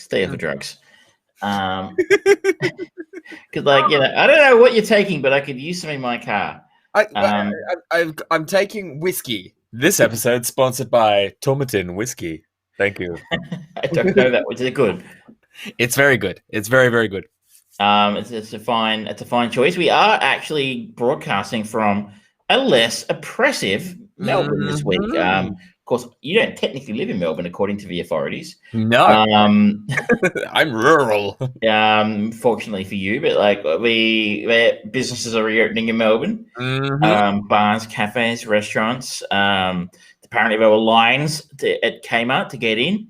stay off the drugs. Because, I don't know what you're taking, but I could use some in my car. I'm taking whiskey. This episode sponsored by Tomatin Whiskey. Thank you. I don't know that. Is it good? It's very good. It's very, very good. It's a fine choice. We are actually broadcasting from a less oppressive Melbourne this week. Of course, you don't technically live in Melbourne, according to the authorities. No, I'm rural. Fortunately for you, but businesses are reopening in Melbourne. Bars, cafes, restaurants. Apparently, there were lines at Kmart to get in.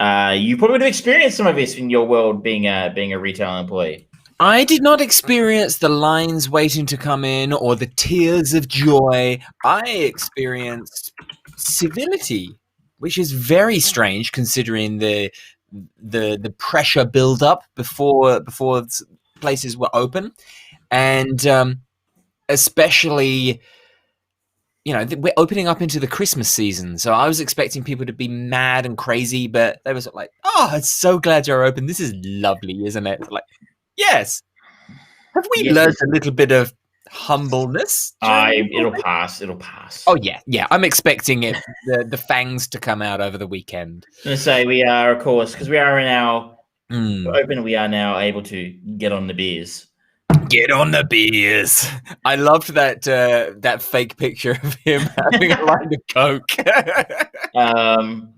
You probably would have experienced some of this in your world being a retail employee. I did not experience the lines waiting to come in or the tears of joy. I experienced civility, which is very strange considering the pressure build up before places were open, and especially. We're opening up into the Christmas season, so I was expecting people to be mad and crazy, but they were sort of like, "Oh, I'm so glad you're open. This is lovely, isn't it?" Like, yes. Have we learned a little bit of humbleness? It'll pass. It'll pass. Oh yeah. I'm expecting the fangs to come out over the weekend. I'm going to say we are, of course, because we are now open. We are now able to get on the beers. Get on the beers. I loved that fake picture of him having a line of Coke. I'm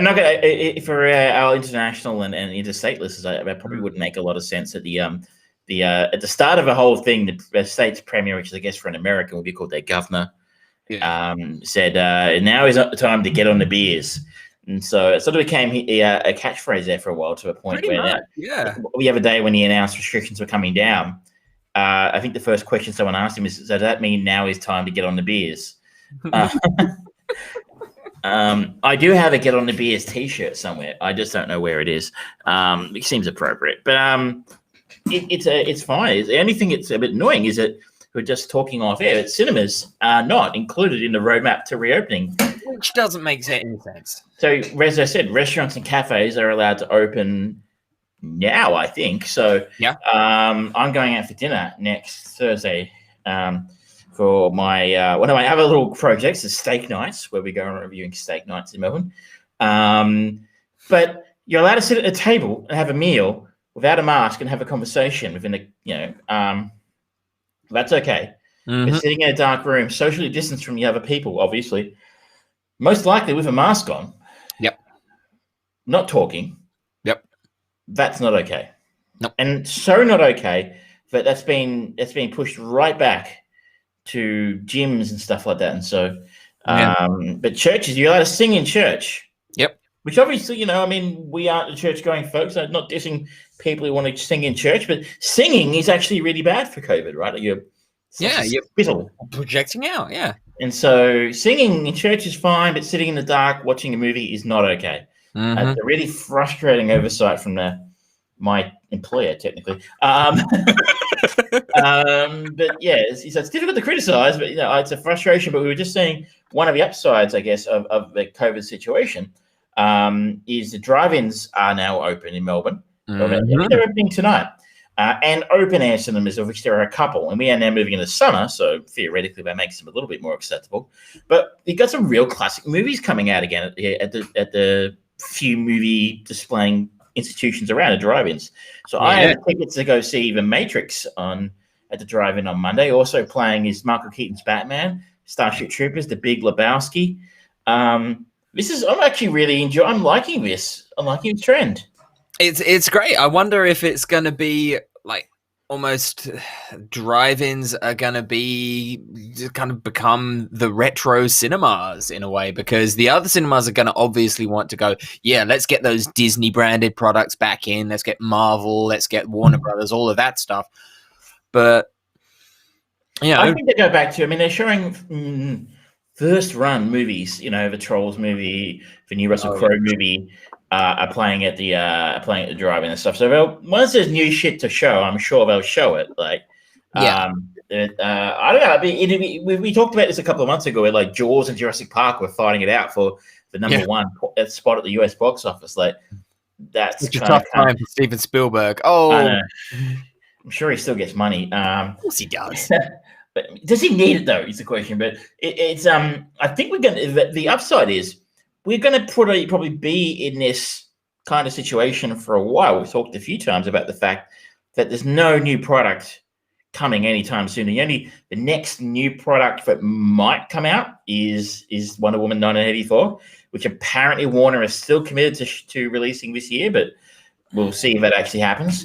not gonna for our international and interstate listeners. I probably wouldn't make a lot of sense at the at the start of the whole thing. The state's premier, which is I guess for an American would be called their governor, said now is not the time to get on the beers. And so it sort of became a catchphrase there for a while, to a point where the other day when he announced restrictions were coming down, I think the first question someone asked him is, does that mean now is time to get on the beers? I do have a Get on the Beers t-shirt somewhere. I just don't know where it is. It seems appropriate. But it's fine. The only thing that's a bit annoying is that we're just talking off air that cinemas are not included in the roadmap to reopening. Which doesn't make any sense. So, as I said, restaurants and cafes are allowed to open now, I think. So, I'm going out for dinner next Thursday for my one of my other little projects is steak nights, where we go around reviewing steak nights in Melbourne. But you're allowed to sit at a table and have a meal without a mask and have a conversation within that's okay. But sitting in a dark room, socially distanced from the other people, obviously, most likely with a mask on. Yep. Not talking. Yep. That's not okay. Nope. And so not okay that that's been pushed right back to gyms and stuff like that. And so, but churches, you're allowed to sing in church. Yep. Which obviously, we aren't the church-going folks. I'm not dissing people who want to sing in church, but singing is actually really bad for COVID, right? You're projecting out, And so singing in church is fine, but sitting in the dark watching a movie is not okay. It's a really frustrating oversight from my employer, technically. But yeah, it's difficult to criticize, but it's a frustration. But we were just saying one of the upsides, I guess, of the COVID situation is the drive-ins are now open in Melbourne. They're opening tonight. And open-air cinemas, of which there are a couple. And we are now moving into summer, so theoretically that makes them a little bit more acceptable. But you've got some real classic movies coming out again at the few movie displaying institutions around the drive-ins. So I have tickets to go see The Matrix at the drive-in on Monday. Also playing is Michael Keaton's Batman, Starship Troopers, The Big Lebowski. I'm actually really enjoying. I'm liking this. I'm liking the trend. It's great. I wonder if it's going to be like almost drive-ins are going to be kind of become the retro cinemas in a way, because the other cinemas are going to obviously want to go, let's get those Disney branded products back in. Let's get Marvel. Let's get Warner Brothers, all of that stuff. But I think they go back to, they're showing first run movies, the Trolls movie, the new Russell Crowe movie. Are playing at the drive-in and stuff. So once there's new shit to show, I'm sure they'll show it. I don't know. We talked about this a couple of months ago, where Jaws and Jurassic Park were fighting it out for the number one spot at the US box office. that's Such a kind of tough time for Steven Spielberg. I Oh, know. I'm sure he still gets money. of course he does. But does he need it though? Is the question. But it's I think we're gonna. The upside is we're gonna probably be in this kind of situation for a while. We've talked a few times about the fact that there's no new product coming anytime soon. The next new product that might come out is Wonder Woman 1984, which apparently Warner is still committed to releasing this year, but we'll see if that actually happens.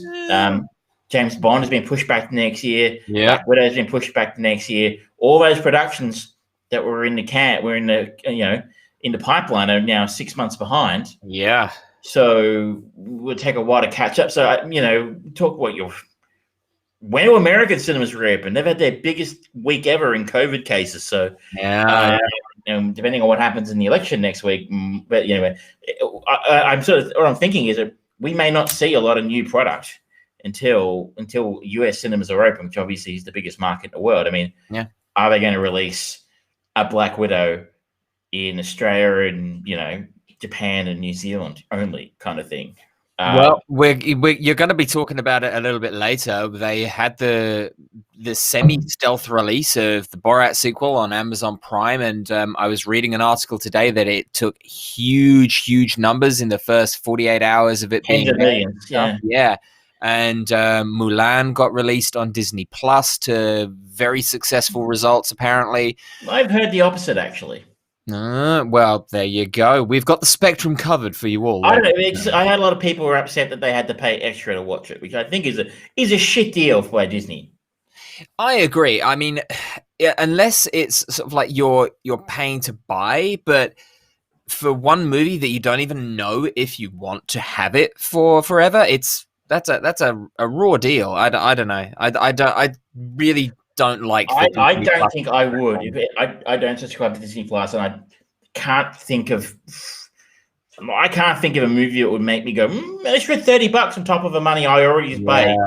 James Bond has been pushed back to next year. Yeah. Black Widow has been pushed back to next year. All those productions that were in the in the pipeline are now 6 months behind. Yeah. So we'll take a while to catch up. So when will American cinemas reopen? They've had their biggest week ever in COVID cases. So depending on what happens in the election next week, but I'm what I'm thinking is that we may not see a lot of new product until US cinemas are open, which obviously is the biggest market in the world. I mean, are they going to release a Black Widow in Australia and Japan and New Zealand only kind of thing? Well, you're going to be talking about it a little bit later. They had the semi-stealth release of the Borat sequel on Amazon Prime, and I was reading an article today that it took huge numbers in the first 48 hours of it being millions, yeah. And Mulan got released on Disney Plus to very successful results, apparently. I've heard the opposite, actually. Well, there you go. We've got the spectrum covered for you all. I don't know. I had a lot of people who were upset that they had to pay extra to watch it, which I think is a shit deal by Disney. I agree. I mean, unless it's sort of like you're paying to buy, but for one movie that you don't even know if you want to have it for forever, that's a raw deal. I don't know. I really don't like. I don't think I would. I don't subscribe to Disney Plus, and I can't think of a movie that would make me go an extra $30 on top of the money I already paid.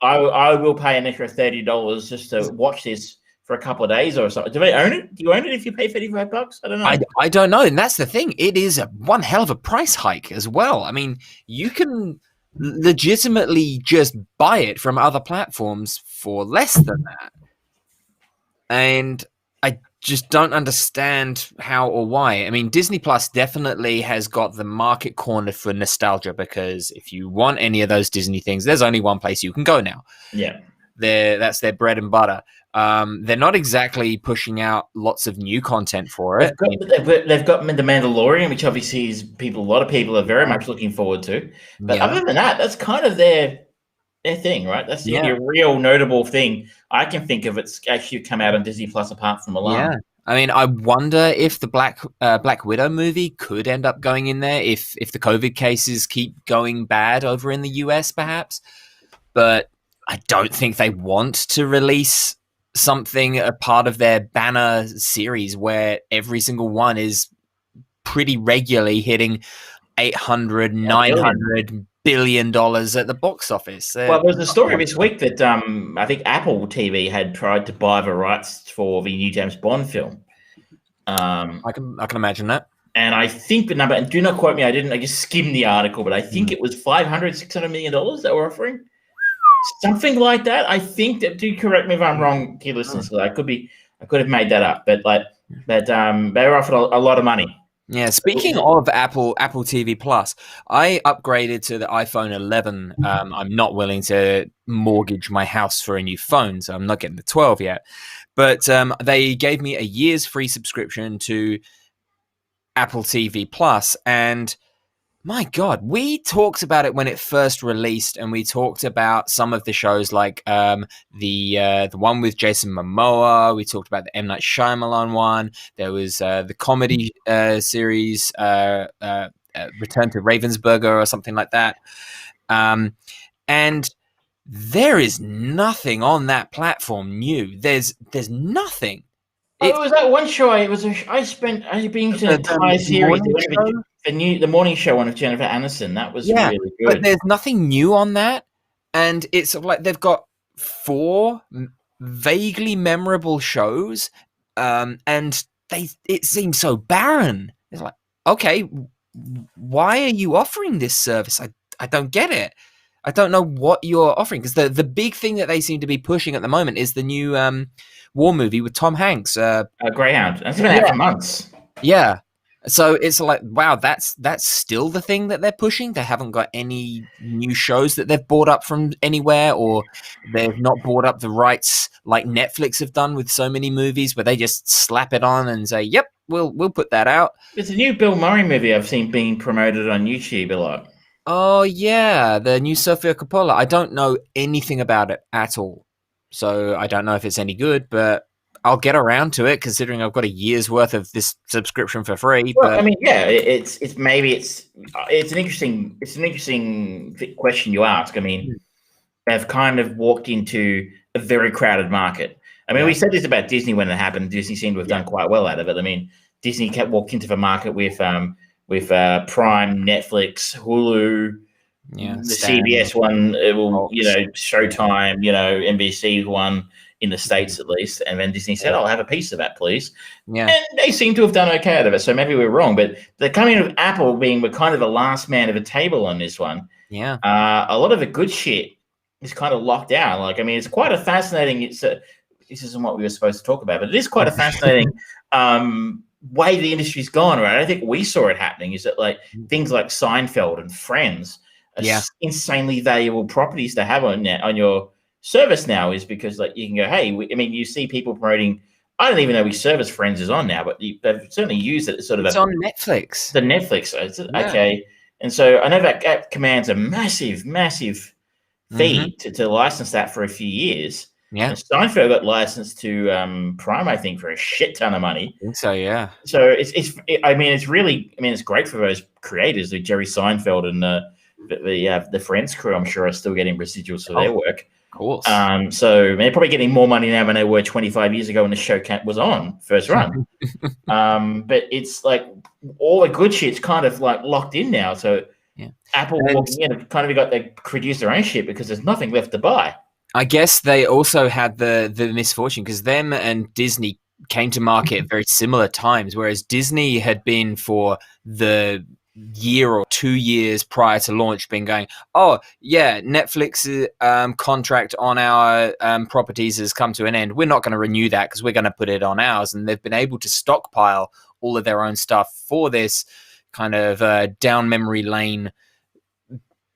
I will pay an extra $30 just to watch this for a couple of days or something. Do they own it? Do you own it if you pay $35? I don't know. I don't know, and that's the thing. It is one hell of a price hike as well. I mean, you can legitimately just buy it from other platforms for less than that. And I just don't understand how or why. I mean, Disney Plus definitely has got the market cornered for nostalgia, because if you want any of those Disney things, there's only one place you can go now. Yeah. That's their bread and butter. They're not exactly pushing out lots of new content for it. They've got The Mandalorian, which obviously is a lot of people are very much looking forward to. But other than that, that's kind of their thing, right? That's the only real notable thing I can think of. It's actually come out on Disney Plus apart from Mulan. Yeah. I mean, I wonder if the Black Widow movie could end up going in there if the COVID cases keep going bad over in the US, perhaps. But I don't think they want to release something a part of their banner series where every single one is pretty regularly hitting $800-900 billion at the box office. Well, there's a story this week that I think Apple TV had tried to buy the rights for the new James Bond film. I can imagine that. And I think the number, and do not quote me, I just skimmed the article, but I think it was $500-600 million that we're offering. Something like that. I think that. Do correct me if I'm wrong, dear listeners. I could have made that up, but they were offered a lot of money. Yeah. Speaking of Apple TV Plus, I upgraded to the iPhone 11. I'm not willing to mortgage my house for a new phone, so I'm not getting the 12 yet. But they gave me a year's free subscription to Apple TV Plus, and my God, we talked about it when it first released, and we talked about some of the shows like the one with Jason Momoa. We talked about the M. Night Shyamalan one. There was the comedy series, Return to Ravensburger or something like that. And there is nothing on that platform new. There's nothing. It was that one show. I've been to an entire series. The morning show one of Jennifer Aniston. That was really good. But there's nothing new on that, and it's sort of like they've got 4 vaguely memorable shows, and it seems so barren. It's like, okay, why are you offering this service? I I don't get it. I don't know what you're offering, because the big thing that they seem to be pushing at the moment is the new war movie with Tom Hanks. Greyhound. That's been out Yeah, for months. yeah. So it's like, wow, that's still the thing that they're pushing. They haven't got any new shows that they've bought up from anywhere, or they've not bought up the rights like Netflix have done with so many movies, where they just slap it on and say, "Yep, we'll put that out." There's a new Bill Murray movie I've seen being promoted on YouTube a lot. Oh yeah, the new Sofia Coppola. I don't know anything about it at all, so I don't know if it's any good, but I'll get around to it, considering I've got a year's worth of this subscription for free. Well, I But mean, yeah, it's maybe it's an interesting question you ask. I mean, they've kind of walked into a very crowded market. I mean, yeah, we said this about Disney when it happened. Disney seemed to have done quite well out of it. I mean, Disney kept walked into the market with Prime, Netflix, Hulu, the Stan, CBS one, Fox. Showtime, NBC one in the States at least. And then Disney said, "I'll have a piece of that, please." Yeah, And they seem to have done okay out of it. So maybe we're wrong, but the coming of Apple being kind of the last man of the table on this one, yeah. a lot of the good shit is kind of locked down. Like, I mean, it's quite a fascinating. This isn't what we were supposed to talk about, but it is quite a fascinating way the industry's gone. Right, I think we saw it happening. Is that like things like Seinfeld and Friends are insanely valuable properties to have on your service now? Is because like you can go, hey, I mean, you see people promoting. I don't even know which service Friends is on now, but they've certainly used it as sort of It's on Netflix. the Netflix. Okay, and so I know that commands a massive fee to license that for a few years. Yeah, And Seinfeld got licensed to Prime, I think, for a shit ton of money. I think so. Yeah. So it's great for those creators, like Jerry Seinfeld and the Friends crew. I'm sure are still getting residuals for their work. Of course. So they're probably getting more money now than they were 25 years ago when the show was on first run. But it's like all the good shit's kind of like locked in now. So Apple walking in have kind of got to reduce their own shit because there's nothing left to buy. I guess they also had the misfortune, because them and Disney came to market at very similar times, whereas Disney had been for the year or 2 years prior to launch been going, oh yeah, Netflix's contract on our properties has come to an end. We're not going to renew that because we're going to put it on ours. And they've been able to stockpile all of their own stuff for this kind of down memory lane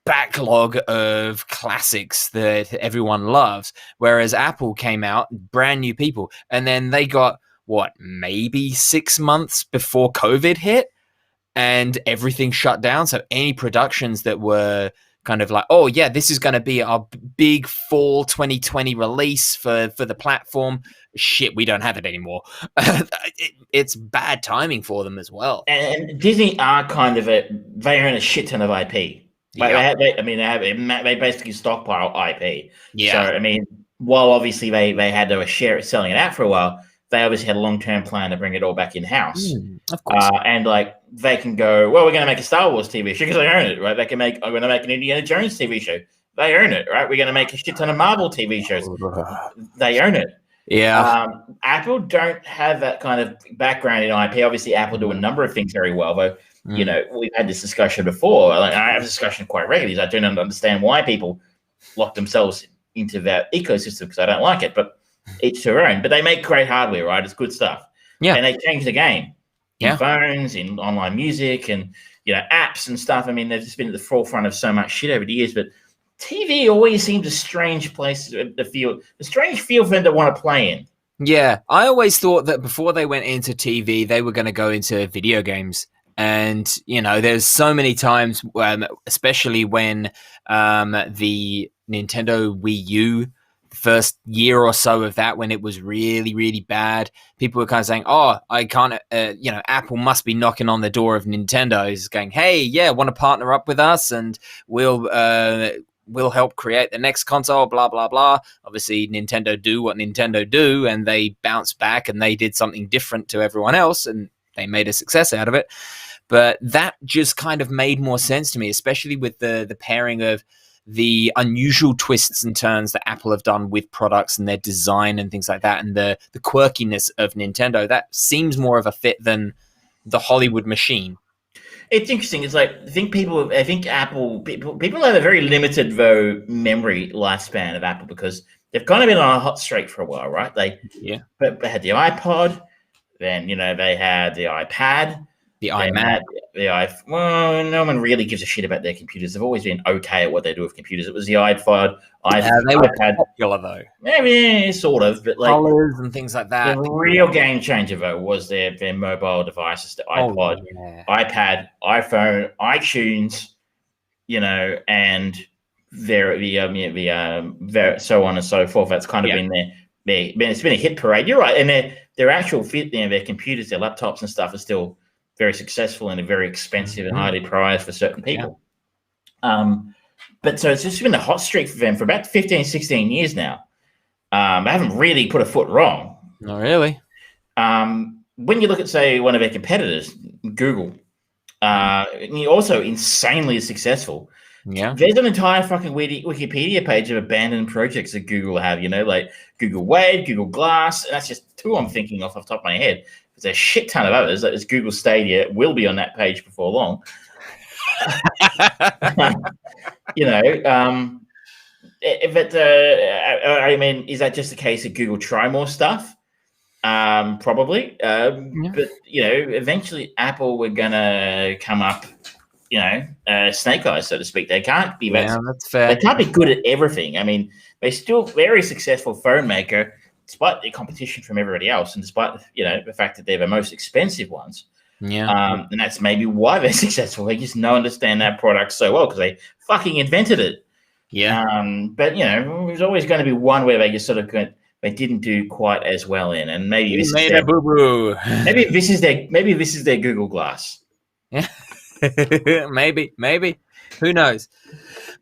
backlog of classics that everyone loves, whereas Apple came out, brand new people, and then they got maybe 6 months before COVID hit and everything shut down. So any productions that were kind of like, oh yeah, this is going to be our big fall 2020 release for the platform, shit, we don't have it anymore. It's bad timing for them as well. And Disney are kind of they own a shit ton of IP. Like they basically stockpile IP. Yeah. So I mean, while obviously they had to share it, selling it out for a while, they obviously had a long-term plan to bring it all back in-house. Of course. And like they can go, well, we're going to make a Star Wars TV show because they own it, right? I'm going to make an Indiana Jones TV show. They own it, right? We're going to make a shit ton of Marvel TV shows. They own it. Yeah. Apple don't have that kind of background in IP. Obviously, Apple do a number of things very well, though. We've had this discussion before. Like, I have this discussion quite regularly. I don't understand why people lock themselves into that ecosystem because I don't like it, but each their own. But they make great hardware, right? It's good stuff. Yeah. And they change the game in phones, in online music, and apps and stuff. I mean, they've just been at the forefront of so much shit over the years. But TV always seems a strange place to feel, a strange feel for them to want to play in. Yeah, I always thought that before they went into TV, they were going to go into video games. And, there's so many times, especially when the Nintendo Wii U, first year or so of that, when it was really, really bad, people were kind of saying, oh, I can't, Apple must be knocking on the door of Nintendo's going, hey, yeah, want to partner up with us and we'll help create the next console, blah, blah, blah. Obviously, Nintendo do what Nintendo do, and they bounced back and they did something different to everyone else, and they made a success out of it. But that just kind of made more sense to me, especially with the pairing of the unusual twists and turns that Apple have done with products and their design and things like that, and the quirkiness of Nintendo. That seems more of a fit than the Hollywood machine. It's interesting. It's like I think Apple people have a very limited though memory lifespan of Apple because they've kind of been on a hot streak for a while, right? They had the iPod, then they had the iPad, The then iMac. well, no one really gives a shit about their computers. They've always been okay at what they do with computers. It was the iPod, They were iPad, popular though. maybe sort of, but like Colors and things like that. the real game changer though was their mobile devices, the iPod, iPad, iPhone, iTunes, and so on and so forth. That's kind of been it's been a hit parade. You're right, and their actual their computers, their laptops and stuff are still very successful and are very expensive and highly prized for certain people. But so it's just been a hot streak for them for about 15, 16 years now. They haven't really put a foot wrong. Not really. When you look at, say, one of their competitors, Google, also insanely successful. Yeah. There's an entire fucking Wikipedia page of abandoned projects that Google have, like Google Wave, Google Glass. And that's just two I'm thinking off the top of my head. There's a shit ton of others. Like this Google Stadia will be on that page before long. Is that just the case that Google try more stuff? Probably. But, eventually Apple were going to come up, snake eyes, so to speak. They can't be that's fair. They can't be good at everything. I mean, they're still very successful phone maker, despite the competition from everybody else, and despite the fact that they're the most expensive ones. Yeah. And that's maybe why they're successful. They just understand that product so well because they fucking invented it. Yeah. But there's always going to be one where they just sort of they didn't do quite as well in, and maybe this made a boo boo. Maybe this is their Google Glass. Yeah. maybe. Who knows?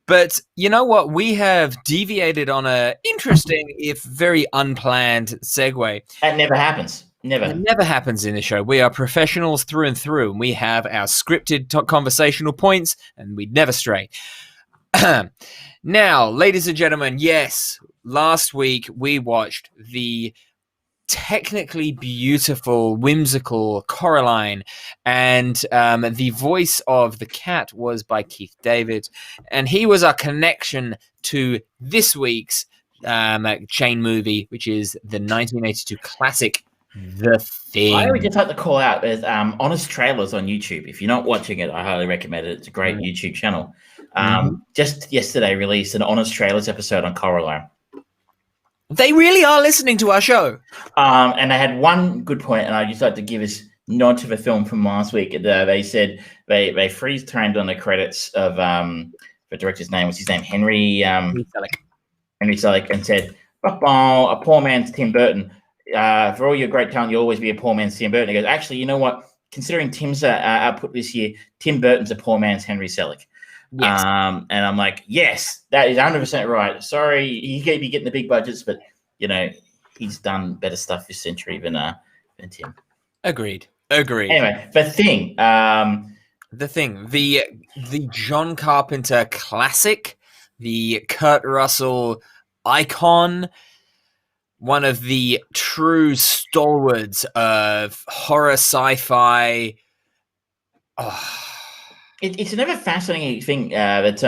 But you know what? We have deviated on a interesting, if very unplanned, segue. That never happens. Never. It never happens in the show. We are professionals through and through, and we have our scripted conversational points, and we never stray. Now, ladies and gentlemen, yes, last week we watched the technically beautiful, whimsical Coraline, and the voice of the cat was by Keith David, and he was our connection to this week's chain movie, which is the 1982 classic The Thing. I would just like to call out there's Honest Trailers on YouTube. If you're not watching it, I highly recommend it. It's a great YouTube channel. Just yesterday released an Honest Trailers episode on Coraline. They really are listening to our show. And they had one good point, and I'd just like to give us nod to the film from last week. They said they freeze-framed on the credits of the director's name. What's his name? Henry Selick, and said, a poor man's Tim Burton. For all your great talent, you'll always be a poor man's Tim Burton. He goes, actually, you know what? Considering Tim's output this year, Tim Burton's a poor man's Henry Selick. Yes. And I'm like, yes, that is 100% right. Sorry, he could be getting the big budgets, but he's done better stuff this century than Tim. Agreed. Anyway, The Thing. The Thing, the John Carpenter classic, the Kurt Russell icon, one of the true stalwarts of horror sci-fi. It's another fascinating thing that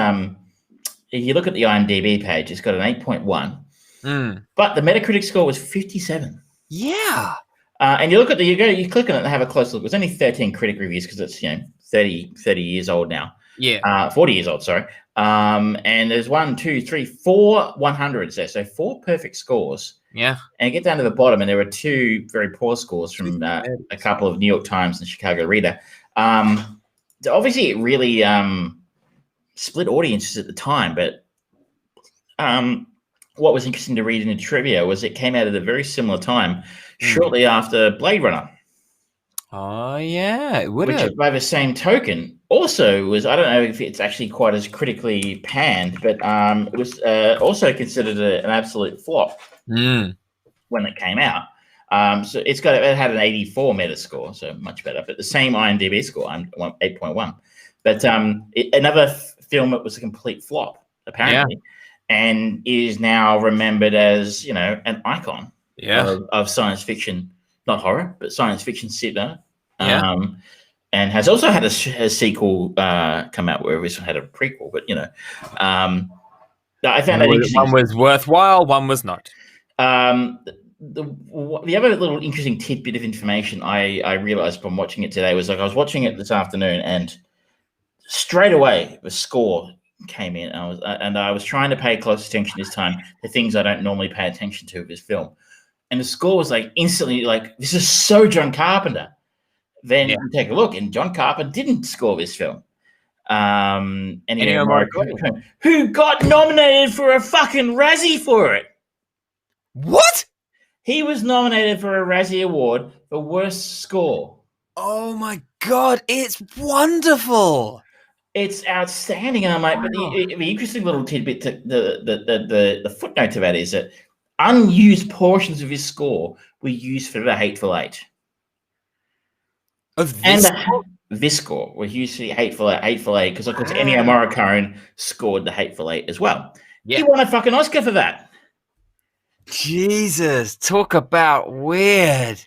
if you look at the IMDb page, it's got an 8.1, but the Metacritic score was 57. Yeah. And you look at you click on it and have a close look. There's only 13 critic reviews because it's 30 years old now. Yeah. 40 years old, sorry. And there's 1, 2, 3, 4 100s there, so 4 perfect scores. Yeah. And you get down to the bottom, and there were 2 very poor scores from a couple of New York Times and Chicago Reader. Obviously, it really split audiences at the time, but what was interesting to read in the trivia was it came out at a very similar time, shortly after Blade Runner. Oh, yeah, it would have. Which, by the same token, also was, I don't know if it's actually quite as critically panned, but it was also considered an absolute flop when it came out. So it had an 84 Metascore, so much better, but the same IMDb score, 8.1. But another film that was a complete flop, apparently, and is now remembered as, an icon of science fiction, not horror, but science fiction cinema. And and has also had a sequel come out where this one had a prequel. But I found that interesting. One was worthwhile, one was not. The other little interesting tidbit of information I realized from watching it today was, like, I was watching it this afternoon, and straight away the score came in. I was trying to pay close attention this time to things I don't normally pay attention to with this film, and the score was like instantly like, this is so John Carpenter. Then you take a look, and John Carpenter didn't score this film. Ennio Morricone, who got nominated for a fucking Razzie for it. What? He was nominated for a Razzie Award for worst score. Oh my God, it's wonderful. It's outstanding. And I'm like, but the interesting little tidbit, the footnote to that is that unused portions of his score were used for the Hateful Eight. Of this score? This score were used for the Hateful Eight, because, of course, Ennio Morricone scored the Hateful Eight as well. Yeah. He won a fucking Oscar for that. Jesus, talk about weird.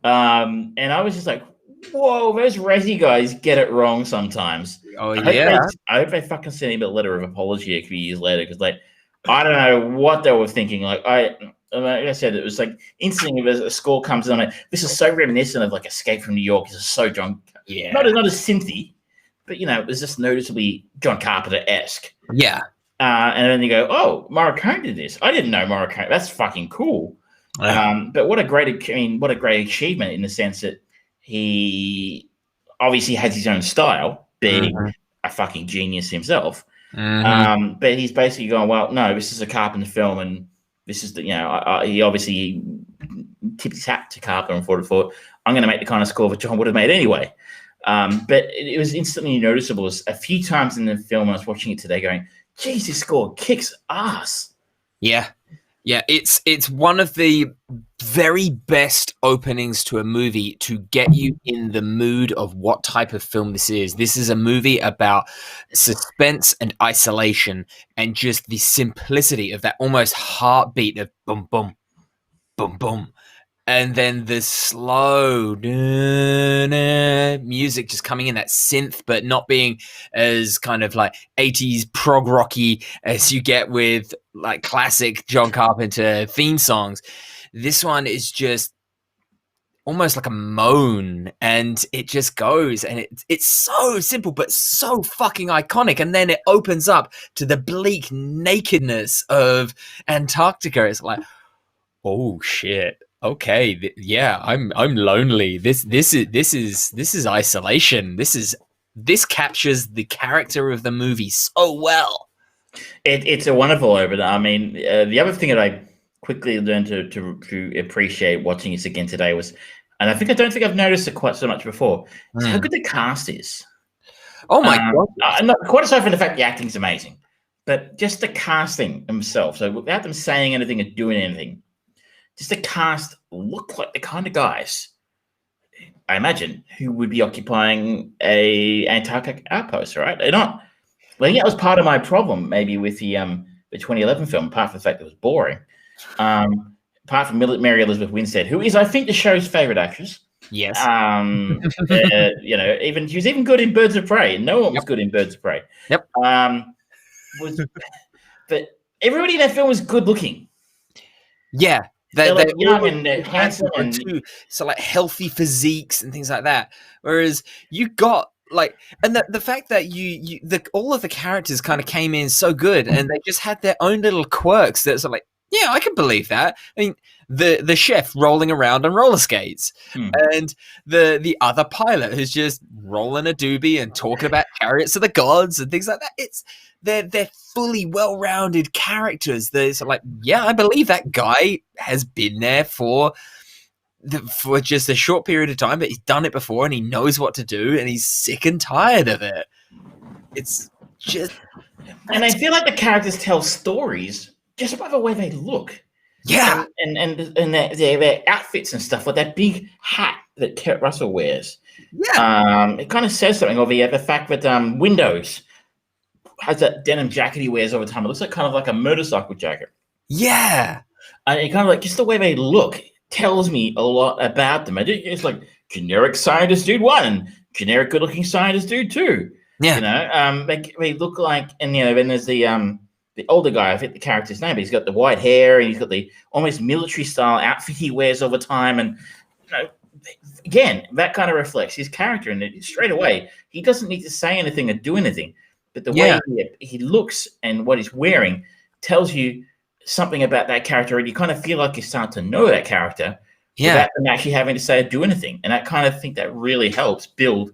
And I was just like, whoa, those Razzie guys get it wrong sometimes. Oh, yeah. I hope they fucking send him a letter of apology a few years later, because, like, I don't know what they were thinking. Like I said, it was like instantly as a score comes in, I'm like, this is so reminiscent of like Escape from New York. This is so John, not as synthy, but it was just noticeably John Carpenter-esque. Yeah. And then you go, oh, Morricone did this. I didn't know Morricone. That's fucking cool. Yeah. But what a great achievement in the sense that he obviously has his own style, being a fucking genius himself. But he's basically going, well, no, this is a Carpenter film, and this is he obviously tipped his hat to Carpenter and thought, I'm going to make the kind of score that John would have made anyway. But it was instantly noticeable. A few times in the film, I was watching it today, going, "Geez, this score kicks ass." Yeah. Yeah, it's one of the very best openings to a movie to get you in the mood of what type of film this is. This is a movie about suspense and isolation, and just the simplicity of that almost heartbeat of boom, boom, boom, boom. And then the slow music just coming in, that synth, but not being as kind of like 80s prog rocky as you get with like classic John Carpenter theme songs. This one is just almost like a moan, and it just goes, and it's so simple but so fucking iconic. And then it opens up to the bleak nakedness of Antarctica. It's like, oh shit. Okay, yeah, I'm lonely. This is isolation. This captures the character of the movie so well. It's a wonderful opener. I mean, the other thing that I quickly learned to appreciate watching this again today was, and I don't think I've noticed it quite so much before, is how good the cast is. Oh my god! Not quite aside from the fact the acting's amazing, but just the casting themselves. So without them saying anything or doing anything, just the cast look like the kind of guys, I imagine, who would be occupying a Antarctic outpost, right? They're not. Well, that was part of my problem, maybe, with the 2011 film, apart from the fact that it was boring. Apart from Mary Elizabeth Winstead, who is, I think, the show's favorite actress. Yes. Even she was even good in Birds of Prey. No one was good in Birds of Prey. Yep. But everybody in that film was good looking. Yeah. They're like young and they're handsome and so like healthy physiques and things like that. Whereas you got like, and the fact that all of the characters kind of came in so good, and they just had their own little quirks that's like, yeah, I can believe that. I mean, the chef rolling around on roller skates, and the other pilot who's just rolling a doobie and talking about chariots of the gods and things like that. They're fully well-rounded characters. There's like, yeah, I believe that guy has been there for just a short period of time, but he's done it before and he knows what to do, and he's sick and tired of it. It's just, and I feel like the characters tell stories just by the way they look. Yeah. And their outfits and stuff, like that big hat that Kurt Russell wears. Yeah. It kind of says something over the fact that Windows has that denim jacket he wears over time. It looks like kind of like a motorcycle jacket. Yeah. And it kind of like, just the way they look tells me a lot about them. It's like generic scientist dude 1 and generic good-looking scientist dude too. Yeah. You know, they look like, and you know, then there's the older guy. I forget the character's name, but he's got the white hair and he's got the almost military style outfit he wears all the time, and you know, again, that kind of reflects his character, and straight away he doesn't need to say anything or do anything, but the way he looks and what he's wearing tells you something about that character, and you kind of feel like you start to know that character without them actually having to say or do anything. And I kind of think that really helps build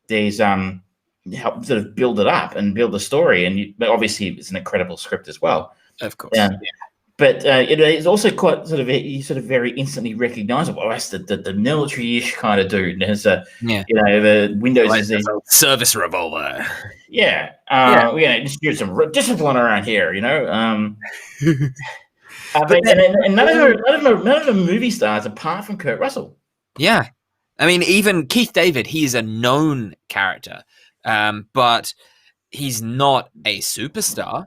these help sort of build it up and build the story. And but obviously it's an incredible script as well, of course. But it's also quite sort of very instantly recognizable. Oh, that's the military-ish kind of dude. And there's you know, the Windows is a service revolver. Yeah, just do some discipline around here, you know. And none of the movie stars apart from Kurt Russell. Yeah, I mean, even Keith David, he is a known character, but he's not a superstar.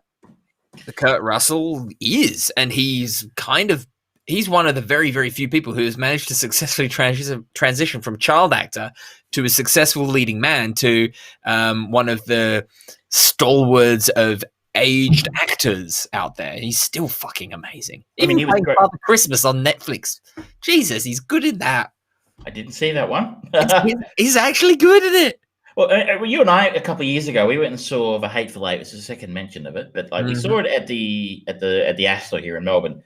The Kurt Russell is, and he's one of the very, very few people who has managed to successfully transition from child actor to a successful leading man to one of the stalwarts of aged actors out there. He's still fucking amazing. Even he was playing Father Christmas on Netflix. Jesus, he's good in that. I didn't see that one. He's actually good at it. Well, you and I a couple of years ago, we went and saw The Hateful Eight. It's the second mention of it, but like we saw it at the Astor here in Melbourne.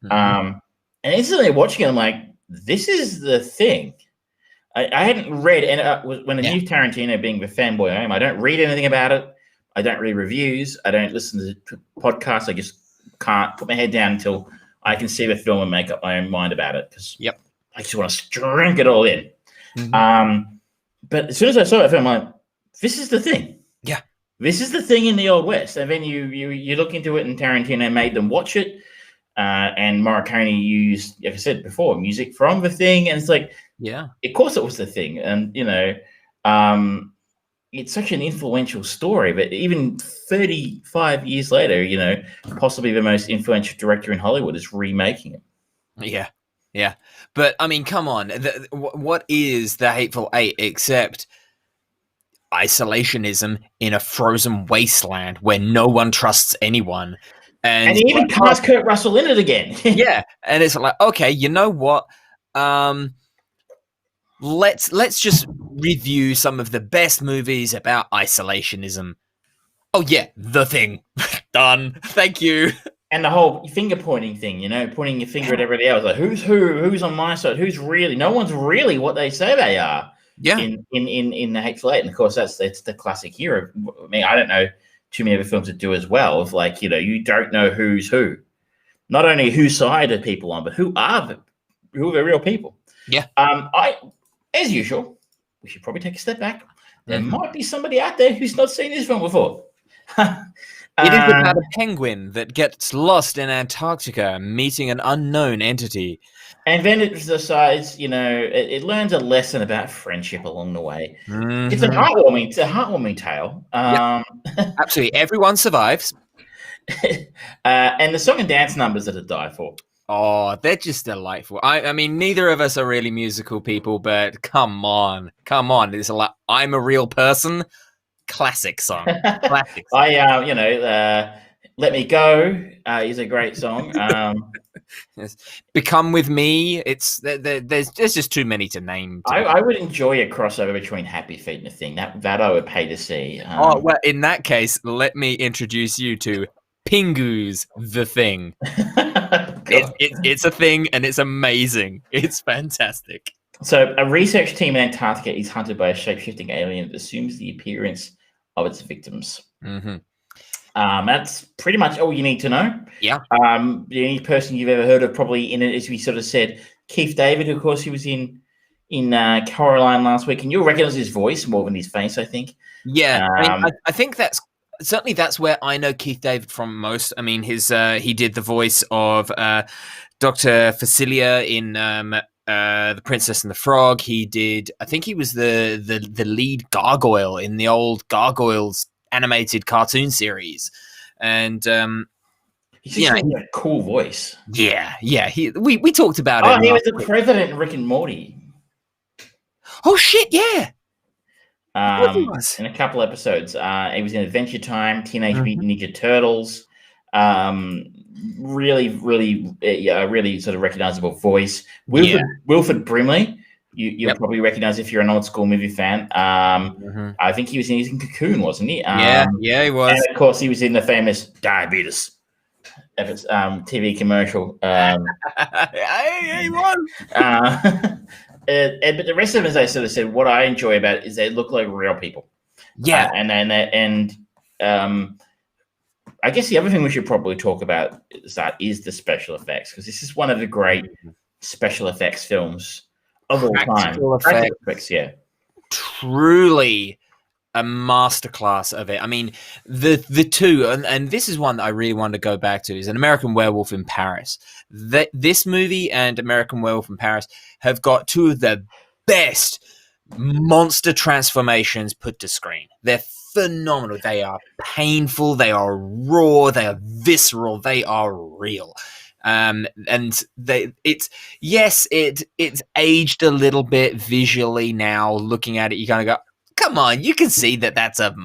And instantly watching it, I'm like, this is the thing. I hadn't read, and when I knew Tarantino, being the fanboy I am, I don't read anything about it. I don't read reviews. I don't listen to podcasts. I just can't put my head down until I can see the film and make up my own mind about it. Because I just want to drink it all in. But as soon as I saw that film, I'm like, this is the thing. Yeah. This is the thing in the Old West. And then you look into it, and Tarantino made them watch it. And Morricone used, like I said before, music from the thing. And it's like, of course it was the thing. And, you know, it's such an influential story. But even 35 years later, you know, possibly the most influential director in Hollywood is remaking it. Yeah. Yeah. But, I mean, come on. What is The Hateful Eight except isolationism in a frozen wasteland where no one trusts anyone? And he even cast Kurt Russell in it again. Yeah. And it's like, okay, you know what? Let's just review some of the best movies about isolationism. Oh, yeah. The Thing. Done. Thank you. And the whole finger pointing thing, you know, pointing your finger at everybody else. Like, who's who? Who's on my side? Who's really? No one's really what they say they are. Yeah. In The Hateful Eight. And, of course, that's the classic hero. I mean, I don't know too many other films that do as well. Of like, you know, you don't know who's who. Not only whose side are people on, but who are the real people. Yeah. As usual, we should probably take a step back. There might be somebody out there who's not seen this film before. It is about a penguin that gets lost in Antarctica, meeting an unknown entity. And then it decides, you know, it learns a lesson about friendship along the way. It's a heartwarming tale. Absolutely. Everyone survives. And the song and dance numbers that are die for. Oh, they're just delightful. I mean, neither of us are really musical people, but come on. It's like, I'm a Real Person. Classic song. Classic song. Let Me Go is a great song. Yes. Become With Me. There's just too many to name. I would enjoy a crossover between Happy Feet and The Thing. That I would pay to see. Well, in that case, let me introduce you to Pingu's The Thing. It's a thing, and it's amazing. It's fantastic. So a research team in Antarctica is hunted by a shape-shifting alien that assumes the appearance of its victims. That's pretty much all you need to know. Yeah. The only person you've ever heard of probably in it, as we sort of said, Keith David, who of course he was in Coraline last week, and you'll recognize his voice more than his face, I think. Yeah, I think that's where I know Keith David from most. I mean, he did the voice of Dr. Facilia in The Princess and the Frog. He did, I think he was the lead gargoyle in the old Gargoyles animated cartoon series. And he's just a cool voice. Yeah. We talked about it. Oh, he was the president in Rick and Morty. Oh shit, yeah. Was. in a couple episodes. He was in Adventure Time, Teenage Mhm. Mutant Ninja Turtles. Really sort of recognizable voice. Wilford Brimley. You'll Yep. probably recognize if you're an old school movie fan. Mhm. I think he was in Cocoon, wasn't he? Yeah, he was. And of course, he was in the famous Diabetes TV commercial. He was. But the rest of them, as I sort of said, what I enjoy about it is they look like real people. Yeah. And I guess the other thing we should probably talk about is the special effects, because this is one of the great special effects films of all time. Practical effects, yeah. Truly a masterclass of it. I mean, the two, and this is one that I really wanted to go back to, is An American Werewolf in Paris. This movie and American Werewolf in Paris have got two of the best monster transformations put to screen. They're phenomenal. They are painful. They are raw. They are visceral. They are real. And it's aged a little bit visually now. Looking at it, you kind of go, come on, you can see that's a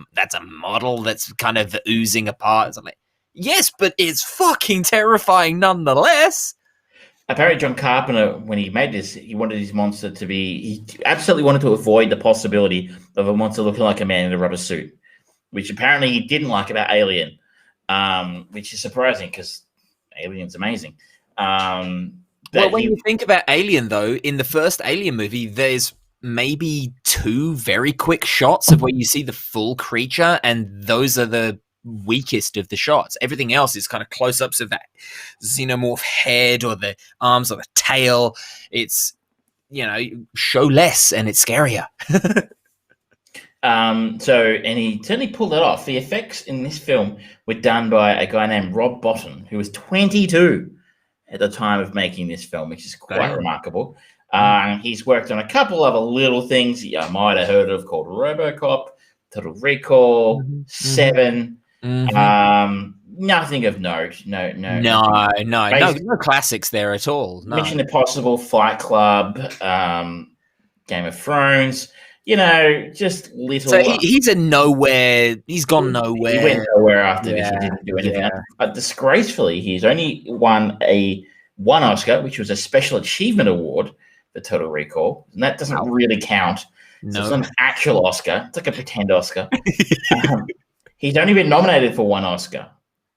model that's kind of oozing apart. It's like, yes, but it's fucking terrifying nonetheless. Apparently, John Carpenter, when he made this, he wanted his monster to be. He absolutely wanted to avoid the possibility of a monster looking like a man in a rubber suit, which apparently he didn't like about Alien, which is surprising because Alien's amazing. Well, when you think about Alien, though, in the first Alien movie, there's maybe two very quick shots of where you see the full creature, and those are the weakest of the shots. Everything else is kind of close-ups of that xenomorph head or the arms or the tail. It's, show less and it's scarier. And he certainly pulled that off. The effects in this film were done by a guy named Rob Botton, who was 22 at the time of making this film, which is quite remarkable. He's worked on a couple of little things you might have heard of, called RoboCop, Total Recall, Seven. Nothing of note. No classics there at all. No. Mission Impossible, Fight Club, Game of Thrones. Just little. So he's a nowhere. He's gone nowhere. He went nowhere after this. He didn't do anything. But disgracefully, he's only won one Oscar, which was a Special Achievement Award for Total Recall, and that doesn't really count. No. So it's not an actual Oscar. It's like a pretend Oscar. He's only been nominated for one Oscar,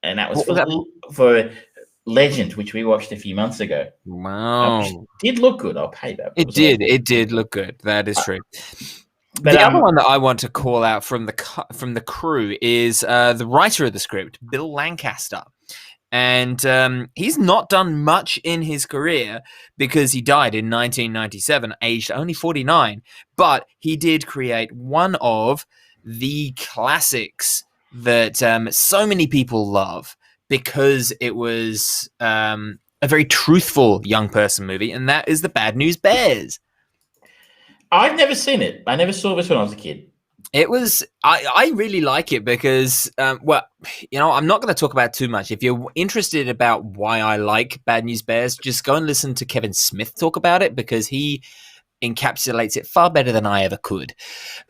and that was for Legend, which we watched a few months ago. Wow. Which did look good. I'll pay that. It did look good. That is true. But the other one that I want to call out from the crew is the writer of the script, Bill Lancaster. And he's not done much in his career because he died in 1997, aged only 49. But he did create one of the classics that so many people love because it was a very truthful young person movie, and that is The Bad News Bears. I've never seen it. I never saw this when I was a kid. It was, I really like it because, I'm not going to talk about too much. If you're interested about why I like Bad News Bears, just go and listen to Kevin Smith talk about it because he encapsulates it far better than I ever could.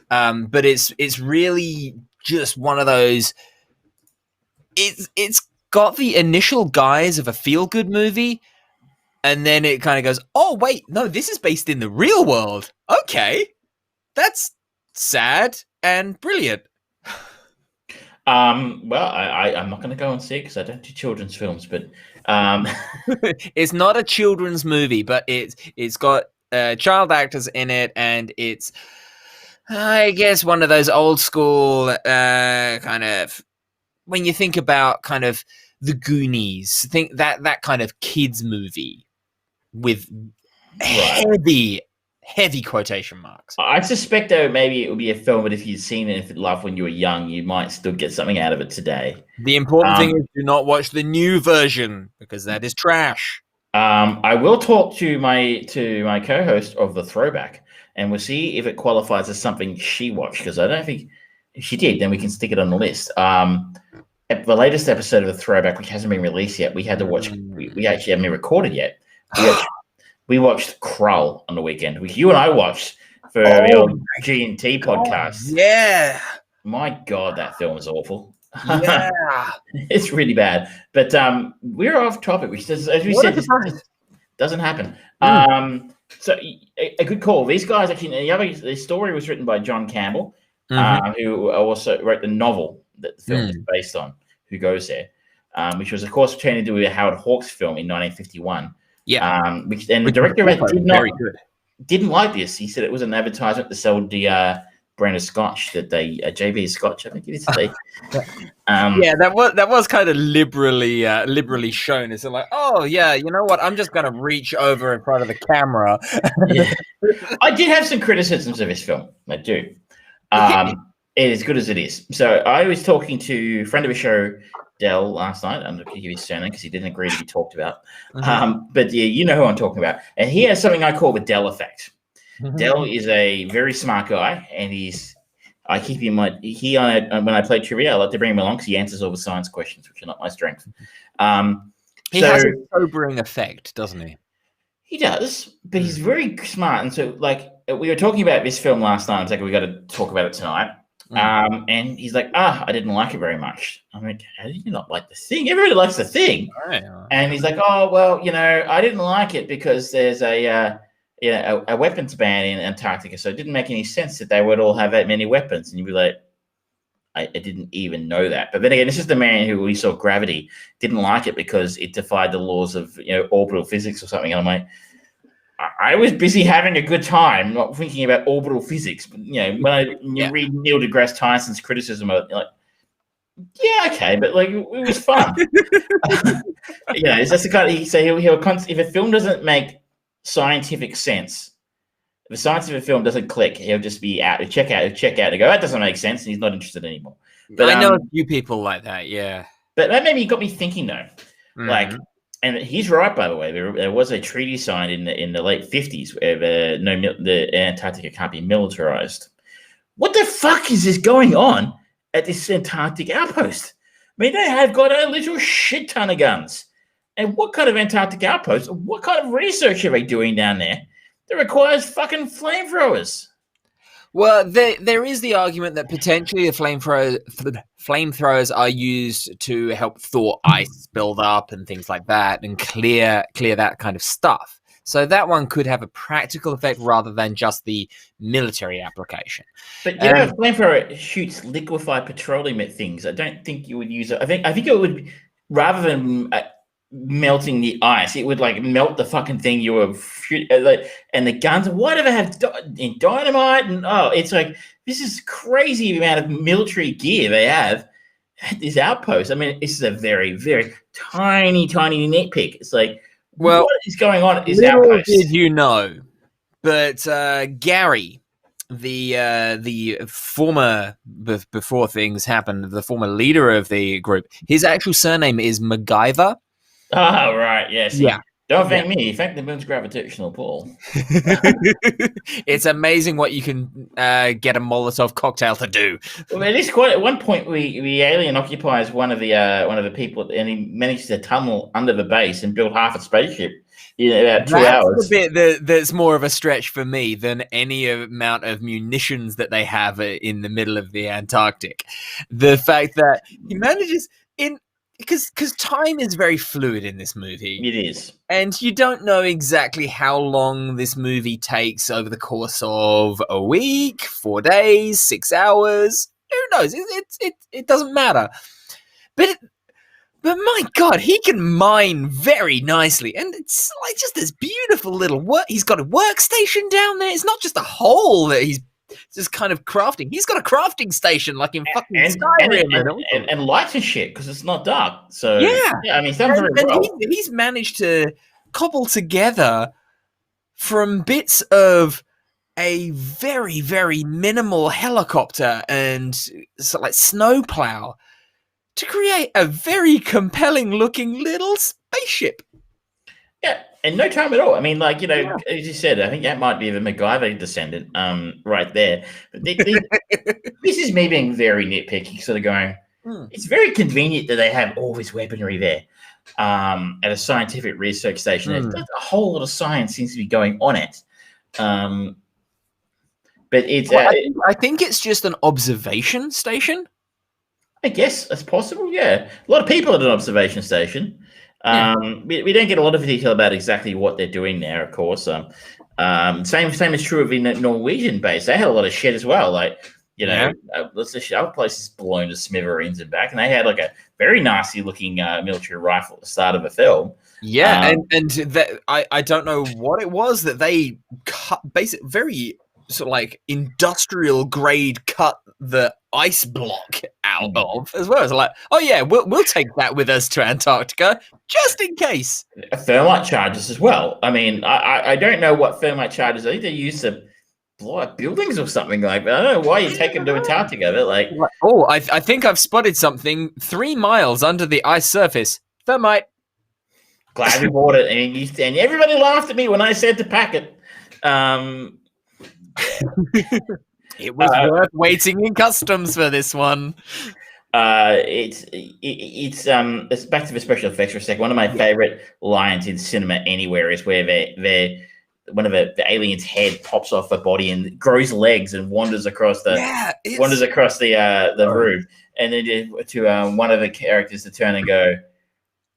But it's really just one of those, it's got the initial guise of a feel-good movie, and then it kind of goes, oh, wait, no, this is based in the real world. Okay, that's sad and brilliant. I'm not going to go and see it because I don't do children's films, but it's not a children's movie, but it's got child actors in it, and it's, I guess, one of those old school kind of, when you think about kind of the Goonies, think that kind of kids movie with heavy quotation marks. I suspect, though, maybe it would be a film, but if you'd seen it, if you loved when you were young, you might still get something out of it today. The important thing is do not watch the new version because that is trash. I will talk to my co-host of the Throwback, and we'll see if it qualifies as something she watched, because I don't think if she did, then we can stick it on the list. The latest episode of the Throwback, which hasn't been released yet, we had to watch. We actually haven't been recorded yet. We watched Krull on the weekend. You and I watched for the old G&T podcast. Yeah. My God, that film is awful. Yeah. It's really bad. But we're off topic, which does, as we said, just doesn't happen. So a good call. These guys actually. The story was written by John Campbell, who also wrote the novel that the film is based on. Who Goes There, which was of course turned into a Howard Hawks film in 1951. Yeah. The director didn't like this. He said it was an advertisement to sell the brand of scotch that they JB Scotch, I think it is. Yeah, that was kind of liberally shown. It's like, oh yeah, you know what? I'm just gonna reach over in front of the camera. Yeah. I did have some criticisms of this film. I do. It is good as it is. So I was talking to a friend of the show, Dell, last night. I'm not going to give his surname because he didn't agree to be talked about. But yeah, you know who I'm talking about. And he has something I call the Dell effect. Dell is a very smart guy, and I keep him when I play trivia, I like to bring him along because he answers all the science questions, which are not my strength. He has a sobering effect, doesn't he? He does, but he's very smart. And so, like, we were talking about this film last night. I was like, we got to talk about it tonight. And he's like, I didn't like it very much. I'm like, how did you not like The Thing? Everybody likes The Thing. And he's like, oh, well, I didn't like it because there's a weapons ban in Antarctica, so it didn't make any sense that they would all have that many weapons. And you'd be like, I didn't even know that. But then again, this is the man who we saw Gravity, didn't like it because it defied the laws of orbital physics or something. And I'm like, I was busy having a good time, not thinking about orbital physics. But when you read Neil deGrasse Tyson's criticism of it, you're like, yeah, okay, but like it was fun. It's just the kind of if a film doesn't make scientific sense, if a scientific film doesn't click, he'll just be out. He'll check out and go, that doesn't make sense, and he's not interested anymore. But I know a few people like that, yeah. But that maybe got me thinking though, like. And he's right, by the way. There was a treaty signed in the late 50s where the Antarctica can't be militarized. What the fuck is this going on at this Antarctic outpost? I mean, they have got a little shit ton of guns. And what kind of Antarctic outpost? What kind of research are they doing down there that requires fucking flamethrowers? Well, there is the argument that potentially the flamethrowers are used to help thaw ice build up and things like that, and clear that kind of stuff. So that one could have a practical effect rather than just the military application. But a flamethrower shoots liquefied petroleum at things. I don't think you would use it. I think it would, rather than melting the ice, it would like melt the fucking thing you were shooting, and the guns. Why do they have dynamite? And it's like, this is crazy the amount of military gear they have at this outpost. I mean, this is a very, very tiny nitpick. It's like, what is going on at this outpost? Did you know? But Gary, the former, before things happened, the former leader of the group, his actual surname is MacGyver. Oh, right. Yes. Yeah. Don't thank me. Thank the moon's gravitational pull. It's amazing what you can get a Molotov cocktail to do. Well, at least at one point, the alien occupies one of the people, and he manages to tunnel under the base and build half a spaceship in about 2 hours. That's a bit that's more of a stretch for me than any amount of munitions that they have in the middle of the Antarctic. The fact that he manages because time is very fluid in this movie. It is. And you don't know exactly how long this movie takes over the course of a week, 4 days, 6 hours. Who knows? It doesn't matter. But my God, he can mine very nicely. And it's like just this beautiful little he's got a workstation down there. It's not just a hole that he's just kind of crafting. He's got a crafting station like in fucking Skyrim. And lights and shit because it's not dark. So yeah, I mean, he's done very well. He's managed to cobble together from bits of a very, very minimal helicopter and like snowplow to create a very compelling looking little spaceship. Yeah, in no time at all. I mean, like, as you said, I think that might be the MacGyver descendant right there. But this is me being very nitpicky, sort of going, it's very convenient that they have all this weaponry there at a scientific research station. A whole lot of science seems to be going on it. But it's Well, I think it's just an observation station. I guess that's possible. Yeah, a lot of people at an observation station. Yeah. We don't get a lot of detail about exactly what they're doing there, of course. Same is true of in the Norwegian base. They had a lot of shit as well. Like Yeah. let's just our place is blown to smithereens and back, and they had like a very nasty looking military rifle at the start of the film. Yeah, and that I don't know what it was that they cut, basic very sort of like industrial grade cut the ice block out of as well. It's like, oh yeah, we'll take that with us to Antarctica just in case. Thermite charges as well. I mean, I don't know what thermite charges. I think they use to blow up buildings or something like that. I don't know why you take them to Antarctica, but like, oh, I think I've spotted something 3 miles under the ice surface. Thermite. Glad we bought it, and everybody laughed at me when I said to pack it. It was worth waiting in customs for this one. It's back to the special effects for a second. One of my favorite lines in cinema anywhere is where one of the aliens' head pops off the body and grows legs and wanders across the roof, and then to one of the characters to turn and go,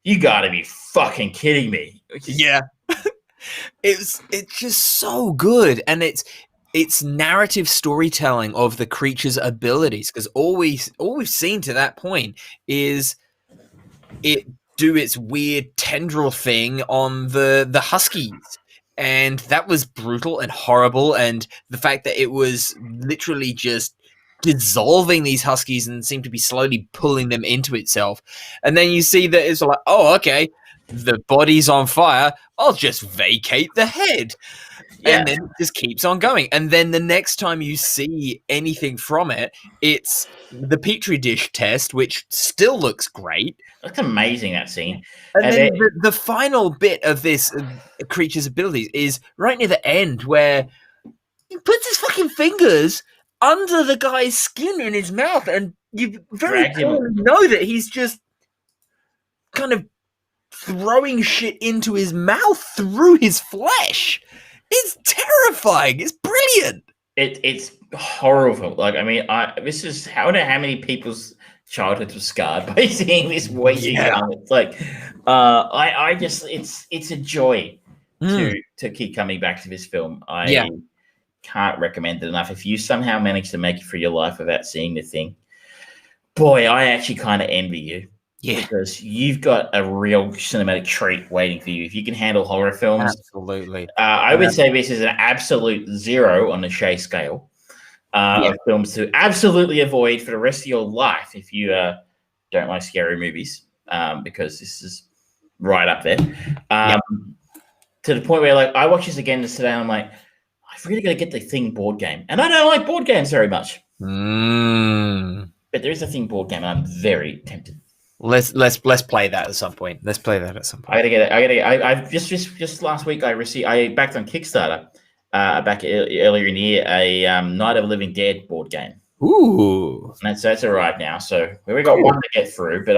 "You got to be fucking kidding me!" Yeah, it's just so good, and it's narrative storytelling of the creature's abilities, because all we've seen to that point is it do its weird tendril thing on the huskies, and that was brutal and horrible, and the fact that it was literally just dissolving these huskies and seemed to be slowly pulling them into itself. And then you see that it's like, oh, okay, the body's on fire, I'll just vacate the head. Yeah. And then it just keeps on going. And then the next time you see anything from it, it's the Petri dish test, which still looks great. That's amazing, that scene. And then the final bit of this creature's abilities is right near the end, where he puts his fucking fingers under the guy's skin in his mouth, and you very clearly know that he's just kind of throwing shit into his mouth through his flesh. It's terrifying. It's brilliant. It's horrible. Like, I mean, I don't know how many people's childhoods were scarred by seeing this waiting. It's like, I just, it's a joy to keep coming back to this film. I can't recommend it enough. If you somehow manage to make it through your life without seeing the thing, boy, I actually kind of envy you. Yeah, because you've got a real cinematic treat waiting for you. If you can handle horror films, absolutely. I would say this is an absolute 0 on the Shea scale of films to absolutely avoid for the rest of your life if you don't like scary movies, because this is right up there. To the point where, like, I watched this again today, and I'm like, I've really got to get the Thing board game, and I don't like board games very much. But there is a Thing board game, and I'm very tempted. Let's play that at some point. Let's play that at some point. I gotta get it. I've just last week I backed on Kickstarter back earlier in the year a Night of the Living Dead board game. Ooh, and that's arrived now. So we got one to get through, but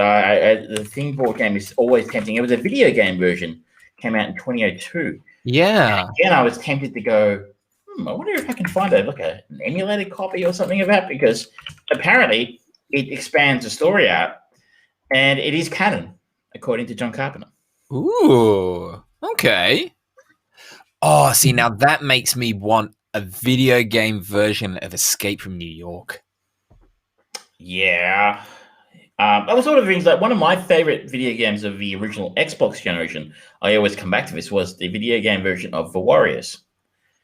the Thing board game is always tempting. It was a video game version, came out in 2002. Yeah. And again, I was tempted to go. I wonder if I can find an emulated copy or something of that, because apparently it expands the story out. And it is canon, according to John Carpenter. Ooh, okay. Oh, see, now that makes me want a video game version of Escape from New York. Yeah. That was sort of things like one of my favorite video games of the original Xbox generation. I always come back to this, was the video game version of The Warriors.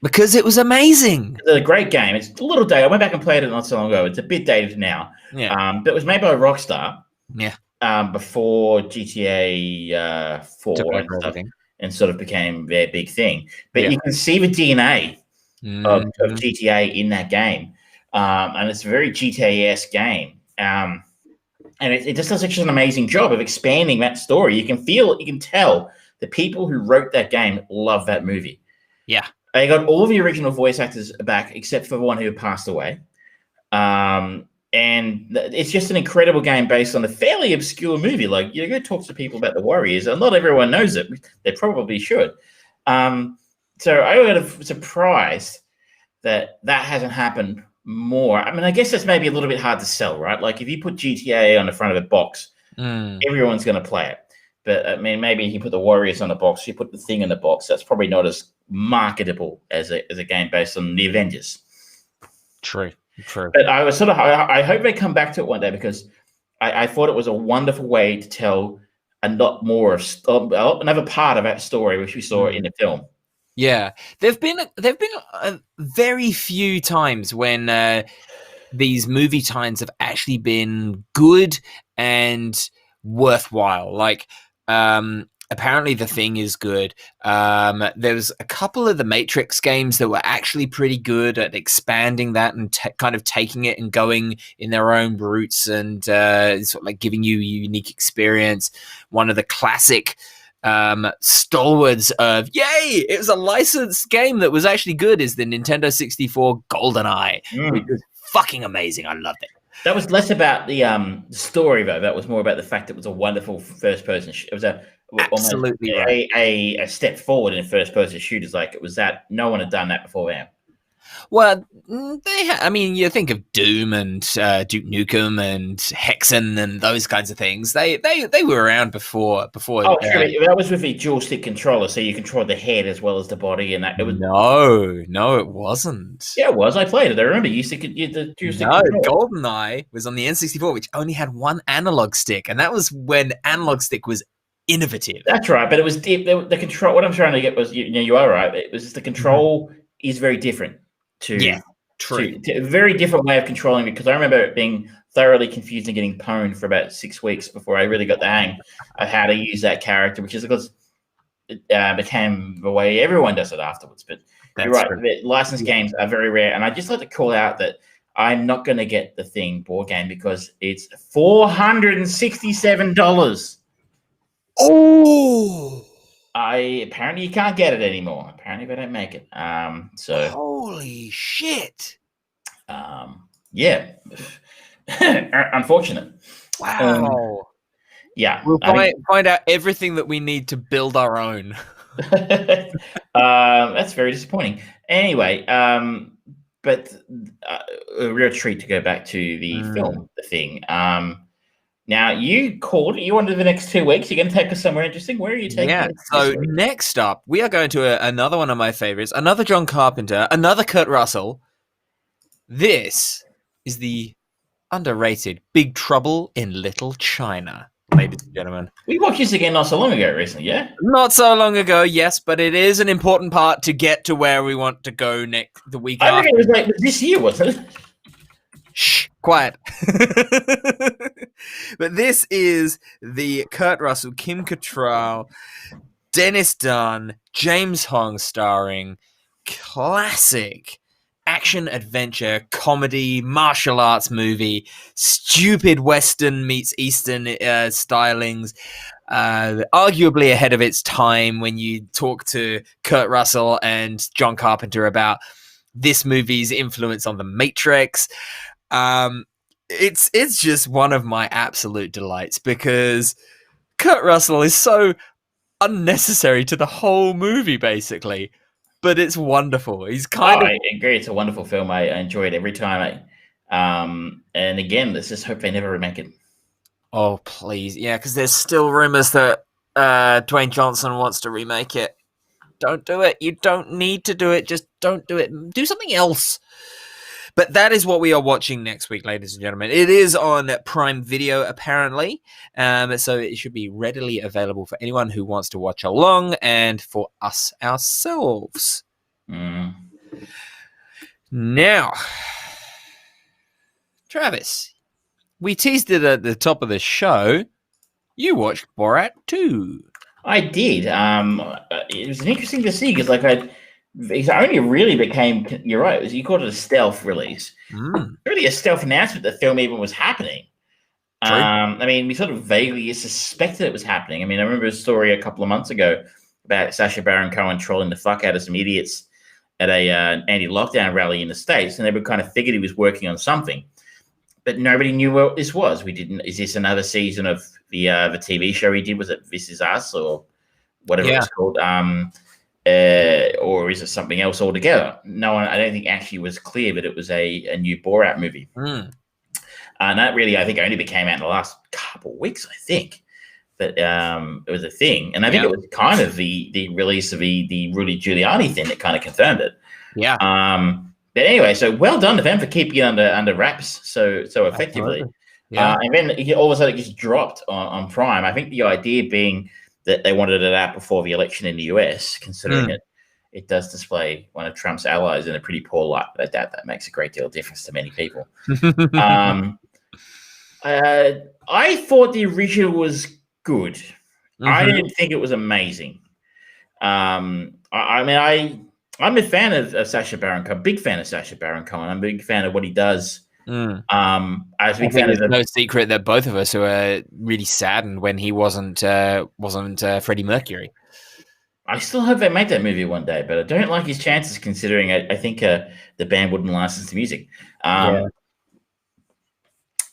Because it was amazing. It's a great game. It's a little dated. I went back and played it not so long ago. It's a bit dated now. Yeah. But it was made by Rockstar. Yeah. Before GTA 4 and stuff, and sort of became their big thing. But you can see the DNA of GTA in that game. And it's a very GTA-esque game. And it just does such an amazing job of expanding that story. You can tell the people who wrote that game love that movie. Yeah. They got all of the original voice actors back, except for the one who passed away. And it's just an incredible game based on a fairly obscure movie. Like, you go talk to people about the Warriors, and not everyone knows it. They probably should. So I got surprised that hasn't happened more. I mean, I guess that's maybe a little bit hard to sell, right? Like if you put GTA on the front of a box, everyone's going to play it. But I mean, maybe if you put the Warriors on the box, you put the Thing in the box, that's probably not as marketable as a game based on the Avengers. True. But I was I hope they come back to it one day, because I thought it was a wonderful way to tell a lot more of another part of that story, which we saw in the film. Yeah, there've been very few times when these movie times have actually been good and worthwhile. Like, apparently The Thing is good. There's a couple of the Matrix games that were actually pretty good at expanding that and kind of taking it and going in their own routes and sort of like giving you a unique experience. One of the classic stalwarts of yay, it was a licensed game that was actually good is the Nintendo 64 GoldenEye, which was fucking amazing. I loved it. That was less about the story, though. That was more about the fact that it was a wonderful first-person. It was absolutely right. a step forward in first-person shooters. Like it was that no one had done that before them. Well, I mean, you think of Doom and Duke Nukem and Hexen and those kinds of things. They were around before. Oh, true. That was with the dual stick controller, so you control the head as well as the body, and that it was. No, it wasn't. Yeah, it was. I played it. I remember you used the dual stick. No, GoldenEye was on the N64, which only had one analog stick, and that was when analog stick was innovative. That's right, but it was the control. What I'm trying to get was, you are right. It was the control is very different. To a very different way of controlling it, because I remember it being thoroughly confused and getting pwned for about 6 weeks before I really got the hang of how to use that character, which is because it became the way everyone does it afterwards. But you're right, licensed games are very rare, and I just like to call out that I'm not going to get the Thing board game because it's $467. Oh! Apparently you can't get it anymore. Apparently they don't make it. So holy shit. Yeah. Unfortunate. Wow. Yeah. We'll find out everything that we need to build our own. That's very disappointing. Anyway, but a real treat to go back to the film, The Thing. Now, you wanted the next 2 weeks. You're going to take us somewhere interesting. Where are you taking us? So next up, we are going to another one of my favorites, another John Carpenter, another Kurt Russell. This is the underrated Big Trouble in Little China, ladies and gentlemen. We watched this again not so long ago recently, yeah? Not so long ago, yes, but it is an important part to get to where we want to go the week after. I think it was like this year, wasn't it? Shh, quiet. But this is the Kurt Russell, Kim Cattrall, Dennis Dunn, James Hong starring classic action adventure comedy martial arts movie, stupid Western meets Eastern stylings, arguably ahead of its time when you talk to Kurt Russell and John Carpenter about this movie's influence on The Matrix. It's just one of my absolute delights because Kurt Russell is so unnecessary to the whole movie, basically, but it's wonderful. He's I agree. It's a wonderful film. I enjoy it every time. And again, let's just hope they never remake it. Oh, please. Yeah, because there's still rumors that Dwayne Johnson wants to remake it. Don't do it. You don't need to do it. Just don't do it. Do something else. But that is what we are watching next week, ladies and gentlemen. It is on Prime Video, apparently. So it should be readily available for anyone who wants to watch along and for us ourselves. Now, Travis, we teased it at the top of the show. You watched Borat 2. I did. It was interesting to see because, it only really became, you're right, you called it a stealth release. Really a stealth announcement that the film even was happening. I mean, we sort of vaguely suspected it was happening. I mean, I remember a story a couple of months ago about Sacha Baron Cohen trolling the fuck out of some idiots at a anti-lockdown rally in the States, and they were kind of figured he was working on something. But nobody knew what this was. Is this another season of the TV show he did? Was it This Is Us or whatever it's called? or is it something else altogether? No one, I don't think, actually was clear that it was a new Borat movie. And that really, I think, only became out in the last couple of weeks, I think, that it was a thing. And I think it was kind of the release of the Rudy Giuliani thing that kind of confirmed it. Yeah. But anyway, so well done to them for keeping it under wraps so effectively. Yeah. And then all of a sudden it just dropped on Prime. I think the idea being that they wanted it out before the election in the US, considering it does display one of Trump's allies in a pretty poor light. But I doubt that makes a great deal of difference to many people. I thought the original was good. I didn't think it was amazing. I'm a fan of Sacha Baron Cohen, big fan of Sacha Baron Cohen. I'm a big fan of what he does. I was a big fan of no secret that both of us were really saddened when he wasn't Freddie Mercury. I still hope they make that movie one day, but I don't like his chances considering I think the band wouldn't license the music.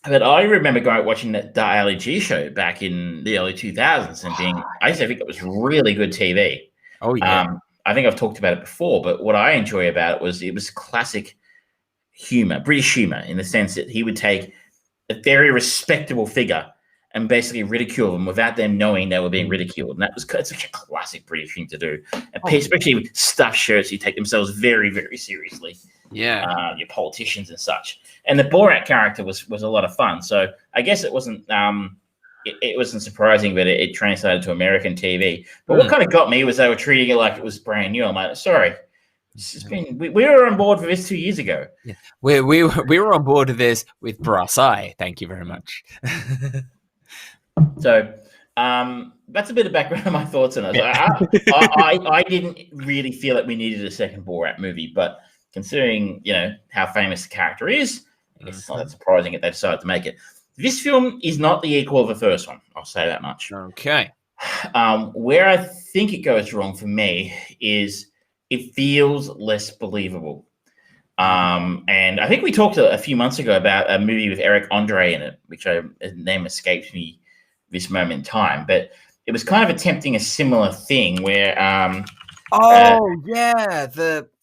But I remember watching that Ali G show back in the early 2000s and I used to think it was really good TV. Oh, yeah. I think I've talked about it before, but what I enjoy about it was classic humor, British humor, in the sense that he would take a very respectable figure and basically ridicule them without them knowing they were being ridiculed. And it's such a classic British thing to do. And especially with stuffed shirts who take themselves very, very seriously. Yeah. Your politicians and such. And the Borat character was a lot of fun. So I guess it wasn't it wasn't surprising that it translated to American TV. But what kind of got me was they were treating it like it was brand new. I'm like, sorry. We were on board for this 2 years ago. Yeah. We were on board with this with brass eye. Thank you very much. So that's a bit of background on my thoughts on it. I didn't really feel that we needed a second Borat movie, but considering how famous the character is, I guess it's not that surprising that they decided to make it. This film is not the equal of the first one. I'll say that much. Okay. Where I think it goes wrong for me is it feels less believable. And I think we talked a few months ago about a movie with Eric Andre in it, which his name escapes me this moment in time, but it was kind of attempting a similar thing where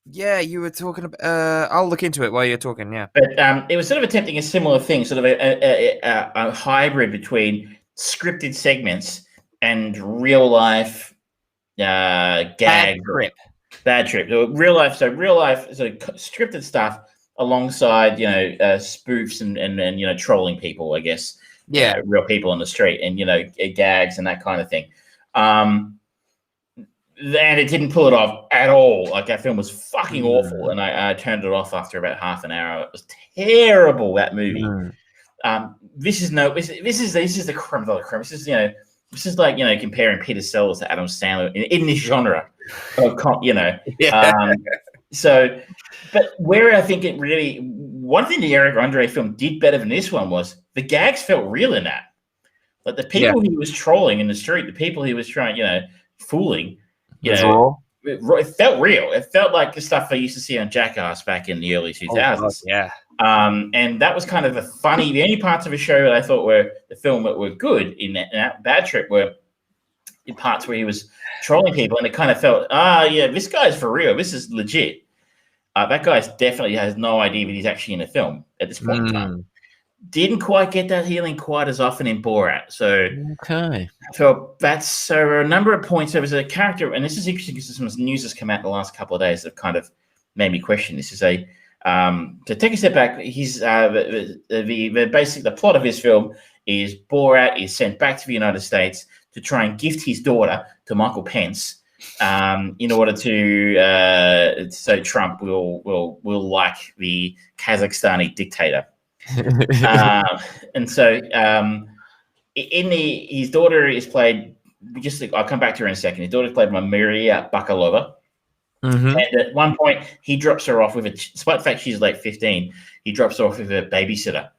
you were talking about I'll look into it while you're talking. But it was sort of attempting a similar thing, sort of a hybrid between scripted segments and real life gag bad trip. So real life sort of scripted stuff alongside spoofs and trolling people, I guess. Yeah, real people on the street and gags and that kind of thing. And it didn't pull it off at all. Like, that film was fucking awful, and I turned it off after about half an hour. It was terrible, that movie. This is the creme de la creme. This is like comparing Peter Sellers to Adam Sandler in this genre of So, but where I think it really, one thing the Eric Andre film did better than this one was the gags felt real in that. Like, the people he was trolling in the street, the people he was trying, fooling, it felt real. It felt like the stuff I used to see on Jackass back in the early 2000s. And that was kind of the only parts of a show that I thought were the film that were good in that Bad Trip were in parts where he was trolling people, and it kind of felt, this guy's for real. This is legit. That guy definitely has no idea that he's actually in a film at this point in time. Didn't quite get that healing quite as often in Borat. So, okay. So a number of points. There was a character, and this is interesting because some news has come out in the last couple of days that kind of made me question. This is to take a step back. He's the plot of his film is Borat is sent back to the United States to try and gift his daughter to Michael Pence, in order to so Trump will like the Kazakhstani dictator. And so his daughter is played. I'll come back to her in a second. His daughter is played by Maria Bakalova. And at one point, he drops her off with despite the fact she's like 15, he drops her off with a babysitter.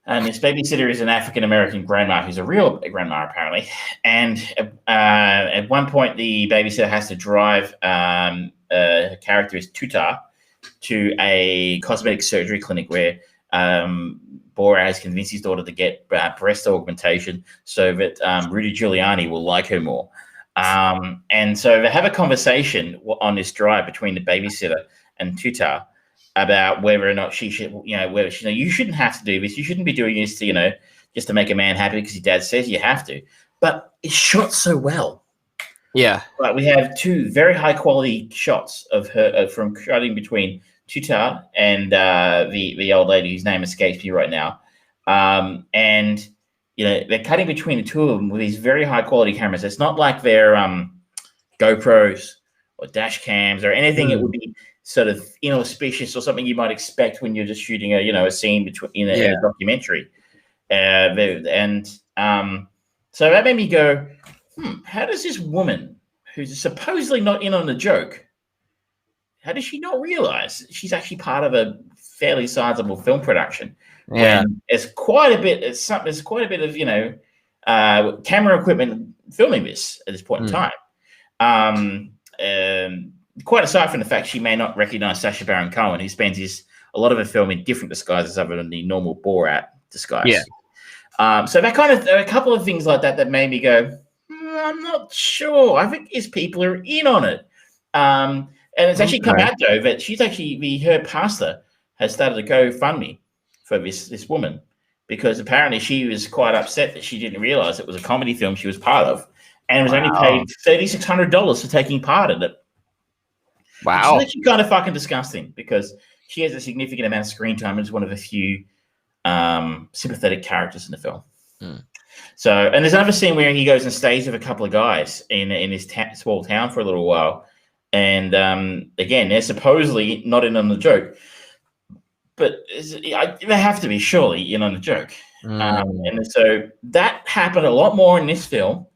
And this babysitter is an African-American grandma who's a real grandma, apparently. And at one point, the babysitter has to drive her character is Tutar to a cosmetic surgery clinic where Borat has convinced his daughter to get breast augmentation so that Rudy Giuliani will like her more. And so they have a conversation on this drive between the babysitter and tutor about whether or not she should, whether she, you shouldn't have to do this. You shouldn't be doing this to, just to make a man happy because your dad says you have to. But it's shot so well. Yeah. But we have two very high quality shots of her from cutting between Tutar and the old lady whose name escapes me right now. And they're cutting between the two of them with these very high quality cameras. It's not like they're GoPros or dash cams or anything that would be sort of inauspicious or something you might expect when you're just shooting a scene between in a documentary. So that made me go, how does this woman, who's supposedly not in on the joke, how does she not realize she's actually part of a fairly sizable film production? Yeah, when there's quite a bit. There's quite a bit of camera equipment filming this at this point in time. Quite aside from the fact she may not recognize Sacha Baron Cohen, who spends a lot of her film in different disguises other than the normal Borat disguise. Yeah. So that kind of a couple of things like that made me go, I'm not sure. I think these people are in on it. And it's actually come out though that she's actually her pastor has started a GoFundMe for this woman because apparently she was quite upset that she didn't realize it was a comedy film she was part of and was only paid $3,600 for taking part in it. Wow. Which is actually kind of fucking disgusting because she has a significant amount of screen time and is one of the few sympathetic characters in the film. So, and there's another scene where he goes and stays with a couple of guys in this small town for a little while. And again, they're supposedly not in on the joke. But they have to be surely in on the joke. And so that happened a lot more in this film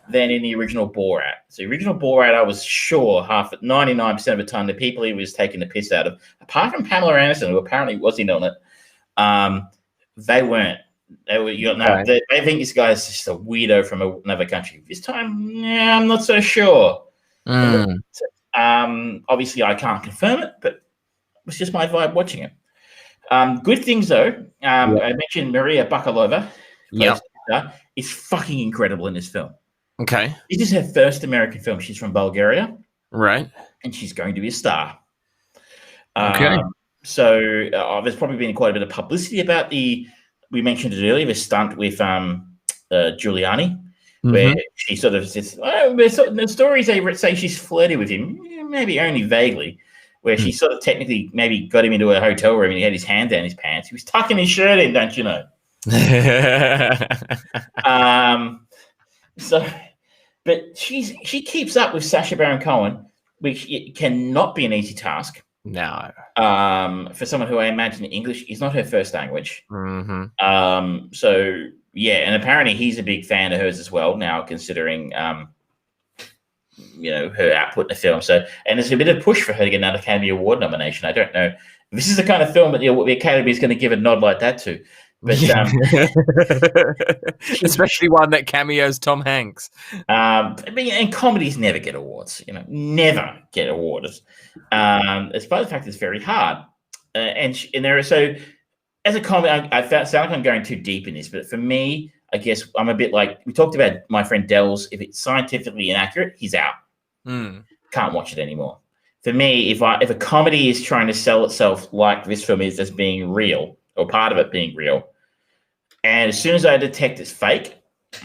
than in the original Borat. So the original Borat, I was sure 99% of the time the people he was taking the piss out of, apart from Pamela Anderson, who apparently was in on it, they weren't. They were, they think this guy is just a weirdo from another country. This time, I'm not so sure. Obviously, I can't confirm it, but it's just my vibe watching it. Good things though. I mentioned Maria Bakalova. Is fucking incredible in this film. Okay. This is her first American film. She's from Bulgaria. Right. And she's going to be a star. Okay. So there's probably been quite a bit of publicity about we mentioned it earlier, the stunt with Giuliani, where she sort of says, the stories they say she's flirted with him, maybe only vaguely, where she sort of technically maybe got him into a hotel room and he had his hand down his pants. He was tucking his shirt in, don't you know? But she keeps up with Sacha Baron Cohen, which cannot be an easy task. No. For someone who I imagine English is not her first language. So yeah, and apparently he's a big fan of hers as well now, considering her output in the film. So, and there's a bit of push for her to get another Academy Award nomination. I don't know. This is the kind of film that the Academy is going to give a nod like that to. But especially one that cameos Tom Hanks. And comedies never get awards. Never get awards. Despite the fact it's very hard. And there are so as a comedy, I sound like I'm going too deep in this, but for me, I guess I'm a bit like we talked about my friend Dell's. If it's scientifically inaccurate, he's out. Can't watch it anymore. For me, if a comedy is trying to sell itself like this film is as being real or part of it being real, and as soon as I detect it's fake,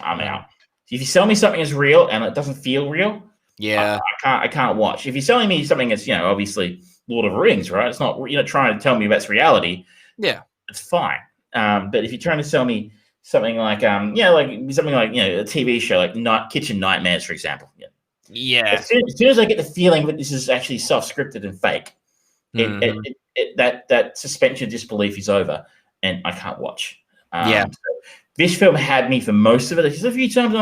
I'm out. If you sell me something as real and it doesn't feel real, I can't watch. If you're selling me something that's obviously Lord of the Rings, right? It's not trying to tell me that's reality. Yeah, it's fine. But if you're trying to sell me something like a TV show like Kitchen Nightmares, for example. As soon as I get the feeling that this is actually self-scripted and fake, that suspension of disbelief is over, and I can't watch. So this film had me for most of it. There's a few times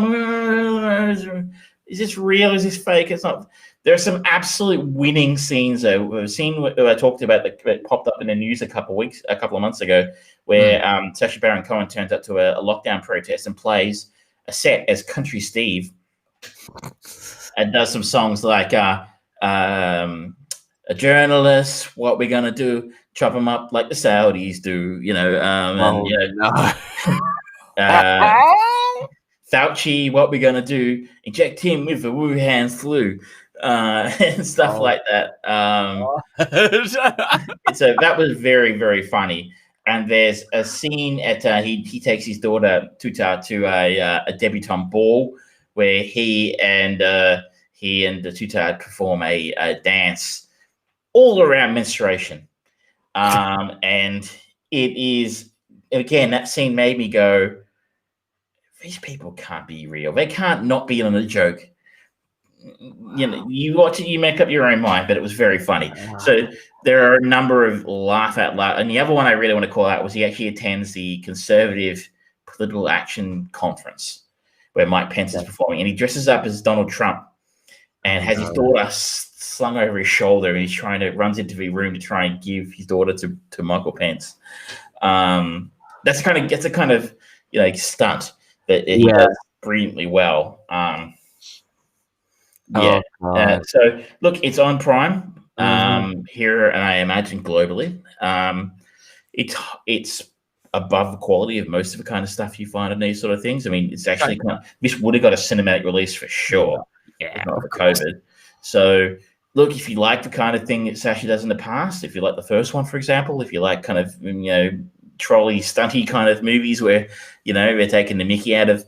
is this real? Is this fake? It's not. There are some absolute winning scenes though. We've seen what I talked about that popped up in the news a couple of months ago, where Sacha Baron Cohen turns up to a lockdown protest and plays a set as Country Steve, and does some songs like a journalist, what we're gonna do, chop them up like the Saudis do, Fauci, what we're gonna do? Inject him with the Wuhan flu, and stuff like that. So that was very, very funny. And there's a scene at he takes his daughter Tuta to a debutante ball where he and the Tuta perform a dance all around menstruation. And it is, again, that scene made me go, these people can't be real. They can't not be on a joke. You watch it, you make up your own mind, but it was very funny. So there are a number of laugh out loud. And the other one I really want to call out was he actually attends the Conservative Political Action Conference where Mike Pence is performing, and he dresses up as Donald Trump and has his daughter slung over his shoulder, and he's runs into the room to try and give his daughter to Michael Pence. That's a kind of stunt that he does brilliantly well. So look, it's on Prime here, and I imagine globally. It's above the quality of most of the kind of stuff you find in these sort of things. I mean, it's actually this would have got a cinematic release for sure, if not for COVID. So look, if you like the kind of thing that Sashi does in the past, if you like the first one, for example, if you like kind of trolley stunty kind of movies where they're taking the mickey out of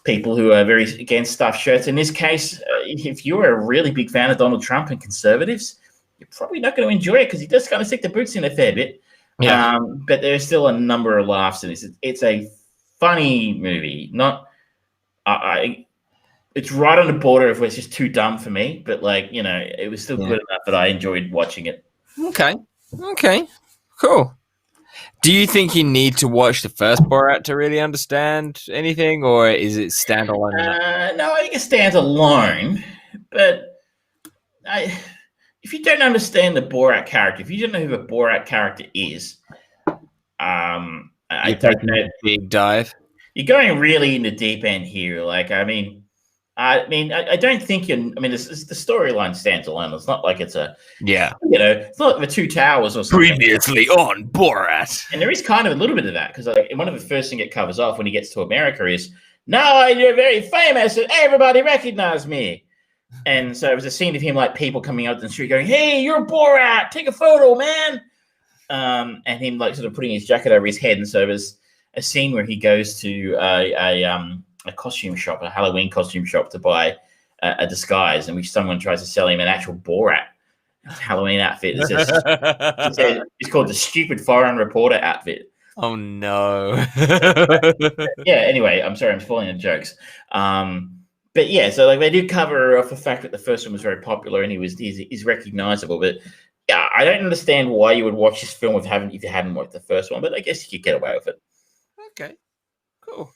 people who are very against stuffed shirts. In this case, if you're a really big fan of Donald Trump and conservatives, you're probably not going to enjoy it because he does kind of stick the boots in a fair bit. Yeah. But there's still a number of laughs in this. It's a funny movie. It's right on the border of where it's just too dumb for me, but it was still good enough that I enjoyed watching it. Okay, cool. Do you think you need to watch the first Borat to really understand anything, or is it standalone? No, I think it stands alone. But if you don't understand the Borat character, if you don't know who the Borat character is, you're taking a big dive. You're going really in the deep end here. I don't think the storyline stands alone. It's not like it's it's not like the Two Towers or something. Previously on Borat. And there is kind of a little bit of that because one of the first things it covers off when he gets to America is, "Now you're very famous and everybody recognizes me." And so it was a scene of him people coming out the street going, "Hey, you're Borat, take a photo, man." And him sort of putting his jacket over his head. And so there's a scene where he goes to a costume shop, a Halloween costume shop, to buy a disguise, in which someone tries to sell him an actual Borat Halloween outfit. It's called the Stupid Foreign Reporter outfit. Oh no! Anyway, I'm sorry, I'm spoiling the jokes. But yeah, so they do cover off the fact that the first one was very popular and he's recognizable. But yeah, I don't understand why you would watch this film if you hadn't watched the first one. But I guess you could get away with it. Okay, cool.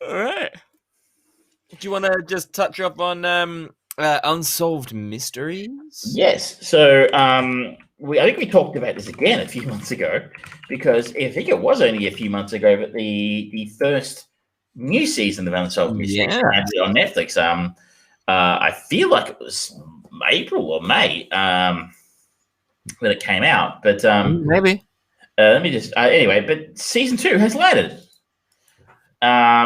All right. Do you want to just touch up on Unsolved Mysteries? Yes. So I think we talked about this again a few months ago, because I think it was only a few months ago that the first new season of Unsolved Mysteries on Netflix. I feel like it was April or May when it came out, but maybe. Let me just anyway. But season 2 has landed.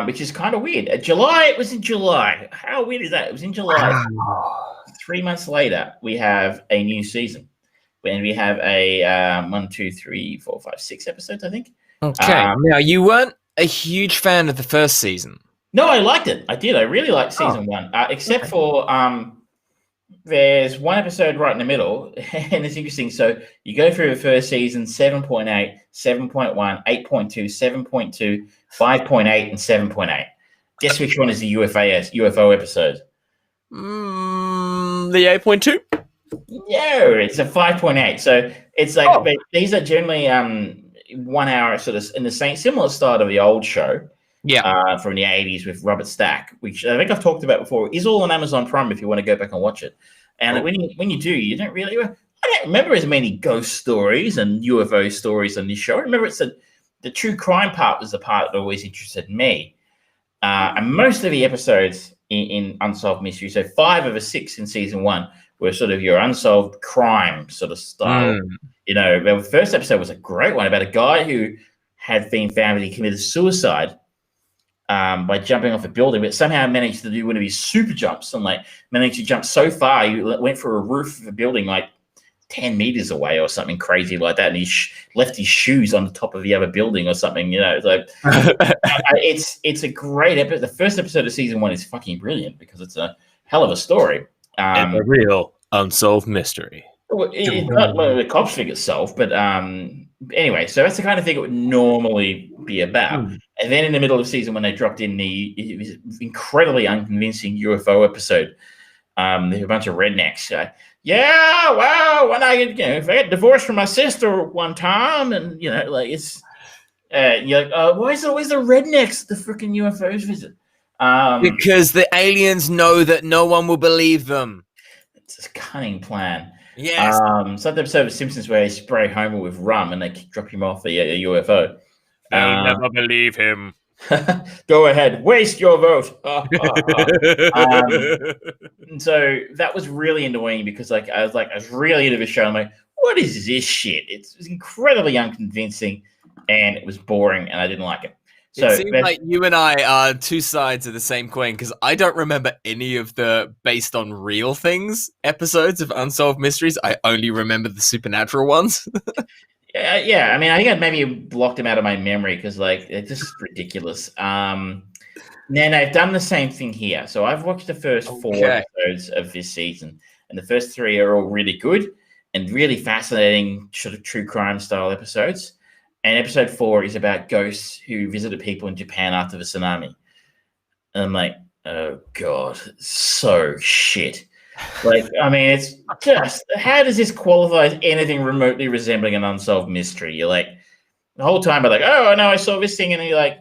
Which is kind of weird. July, it was in July. How weird is that? It was in July. Wow. 3 months later, we have a new season. And we have a 6 episodes, I think. Okay. Now, you weren't a huge fan of the first season. No, I liked it. I did. I really liked season 1. Except for there's one episode right in the middle, and it's interesting. So you go through the first season, 7.8, 7.1, 8.2, 7.2, 5.8, and 7.8. Guess which one is the UFO episode? The 8.2? No, it's a 5.8. So it's these are generally 1 hour sort of in the same similar style to the old show. Yeah, from the 80s with Robert Stack, which I think I've talked about before, is all on Amazon Prime if you want to go back and watch it. And when you do, you don't really. I don't remember as many ghost stories and UFO stories on this show. I remember it's the true crime part was the part that always interested me. And most of the episodes in Unsolved Mysteries, so 5 of the 6 in season 1, were sort of your unsolved crime sort of style. The first episode was a great one about a guy who had been found that he committed suicide. by jumping off a building, but somehow managed to do one of his super jumps and like managed to jump so far. He went for a roof of a building like 10 meters away or something crazy like that, and he left his shoes on the top of the other building or something. It's a great episode. The first episode of season 1 is fucking brilliant because it's a hell of a story. It's a real unsolved mystery. Well, it's not the cops think it's solved, but anyway, so that's the kind of thing it would normally be about. And then in the middle of season 1, they dropped in the incredibly unconvincing UFO episode. There's a bunch of rednecks. Yeah, well, when I got divorced from my sister one time, and it's you're like, why is it always the rednecks the freaking UFOs visit? Because the aliens know that no one will believe them. It's a cunning plan. Yes. Some episode of Simpsons where they spray Homer with rum and they drop him off a UFO. They'll never believe him. Go ahead, waste your vote. So that was really annoying because I was really into the show. I'm like, what is this shit? It was incredibly unconvincing and it was boring and I didn't like it. So it seems like you and I are two sides of the same coin because I don't remember any of the based on real things episodes of Unsolved Mysteries. I only remember the supernatural ones. Yeah. I mean, I think I maybe blocked them out of my memory because they're just ridiculous. Then I've done the same thing here. So I've watched the first 4 episodes of this season, and the first 3 are all really good and really fascinating sort of true crime style episodes. And episode 4 is about ghosts who visited people in Japan after the tsunami. And I'm like, oh God, so shit. It's just, how does this qualify as anything remotely resembling an unsolved mystery? You're like, the whole time, I'm like, oh, no, I saw this thing. And you're like,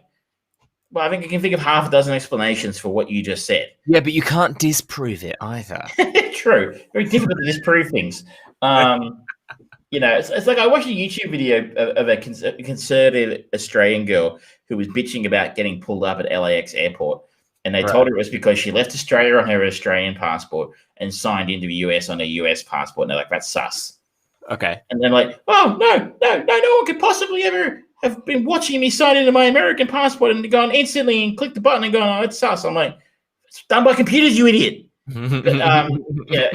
well, I think I can think of half a dozen explanations for what you just said. Yeah, but you can't disprove it either. True. Very difficult to disprove things. It's like I watched a YouTube video of a conservative Australian girl who was bitching about getting pulled up at LAX airport. And they told her it was because she left Australia on her Australian passport and signed into the US on a US passport. And they're like, that's sus. Okay. And then like, oh, no one could possibly ever have been watching me sign into my American passport and gone instantly and click the button and gone, oh, it's sus. I'm like, it's done by computers, you idiot. But,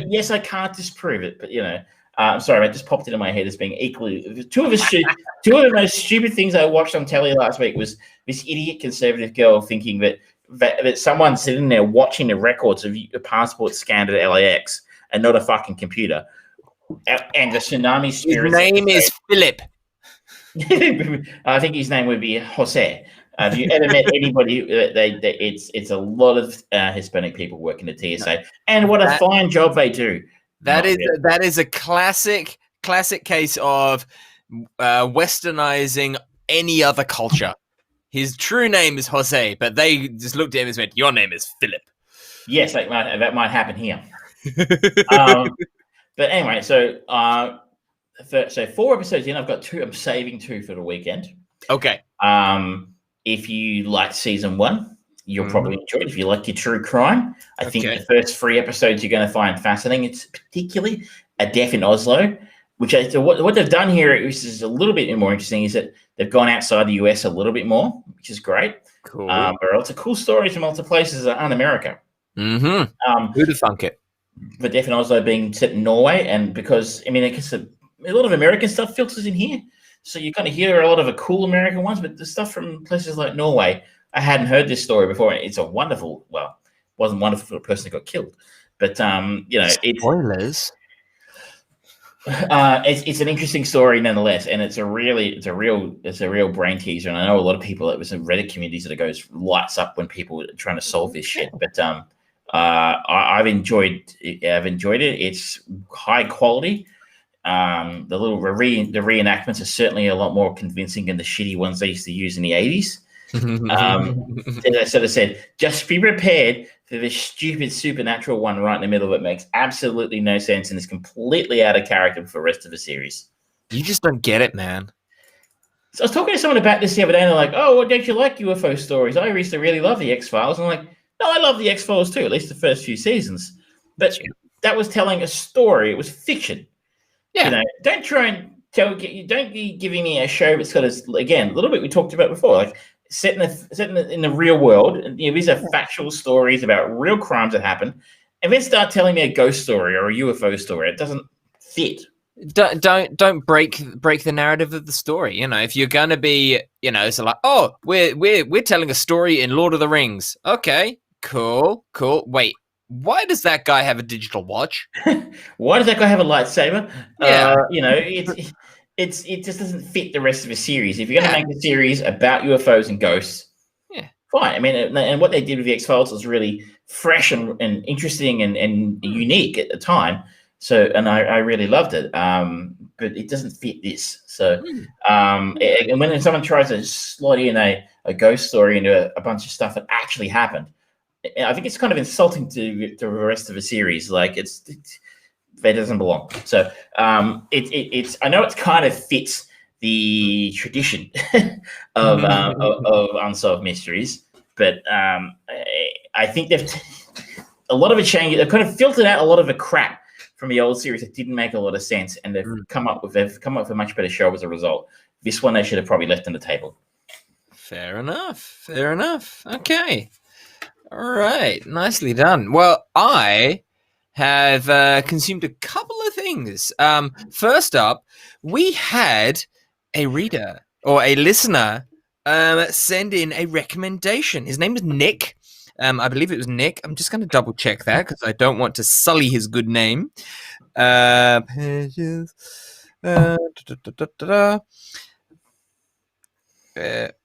yes, I can't disprove it, but I'm sorry, I just popped it in my head as being equally. Two of the most stupid things I watched on telly last week was this idiot conservative girl thinking that someone's sitting there watching the records of a passport scanned at LAX and not a fucking computer. And the tsunami spirit. His name is Philip. I think his name would be Jose. Have you ever met anybody? It's a lot of Hispanic people working at TSA, and what a fine job they do. That is a classic case of westernizing any other culture. His true name is Jose, but they just looked at him and said, "Your name is Philip." Yes, that might happen here. But anyway, so 4 episodes in, I've got 2. I'm saving 2 for the weekend. Okay. If you liked season 1, you'll probably enjoy it. If you like your true crime, I think the first 3 episodes you're going to find fascinating. It's particularly A Death in Oslo, which what they've done here, which is a little bit more interesting, is that they've gone outside the US a little bit more, which is great. Cool. But it's a cool story from lots of places in America. Mm-hmm. Who'd have thunk it? The Death in Oslo being set in Norway, and because, I mean, I guess a lot of American stuff filters in here. So you kind of hear a lot of the cool American ones, but the stuff from places like Norway, I hadn't heard this story before. It's a wonderful, well, it wasn't wonderful for the person who got killed, but spoilers. It's an interesting story nonetheless, and it's a real brain teaser. And I know a lot of people, it was in Reddit communities that it goes lights up when people are trying to solve this shit. But I've enjoyed it. It's high quality. The reenactments are certainly a lot more convincing than the shitty ones they used to use in the 80s. As I sort of said, just be prepared for the stupid supernatural one right in the middle that makes absolutely no sense and is completely out of character for the rest of the series. You just don't get it, man. So I was talking to someone about this the other day, and they're like, "Oh, well, don't you like UFO stories? I used to really love the X-Files." I'm like, "No, I love the X-Files too, at least the first few seasons." But that was telling a story. It was fiction. Yeah. Don't try and don't be giving me a show that's got again, a little bit we talked about before, like set in the real world. And, these are factual stories about real crimes that happen, and then start telling me a ghost story or a UFO story. It doesn't fit. Don't break the narrative of the story. If you're gonna be, so like, oh, we're telling a story in Lord of the Rings. Okay, cool. Wait, why does that guy have a digital watch? Why does that guy have a lightsaber? Yeah. It just doesn't fit the rest of the series. If you're going to make a series about UFOs and ghosts, fine. I mean, and what they did with the X-Files was really fresh and interesting and unique at the time. So, and I really loved it. But it doesn't fit this. So, and when someone tries to slot in a ghost story into a bunch of stuff that actually happened, I think it's kind of insulting to the rest of the series. Like that doesn't belong. So it's I know it kind of fits the tradition of Unsolved Mysteries, but I think a lot of it changed. They've kind of filtered out a lot of the crap from the old series that didn't make a lot of sense, and they've come up with a much better show as a result. This one they should have probably left on the table. Fair enough. Okay. All right. Nicely done. Well, I have consumed a couple of things. First up, we had a reader or a listener send in a recommendation. His name was Nick. I believe it was Nick. I'm just going to double check that because I don't want to sully his good name. Pages. Where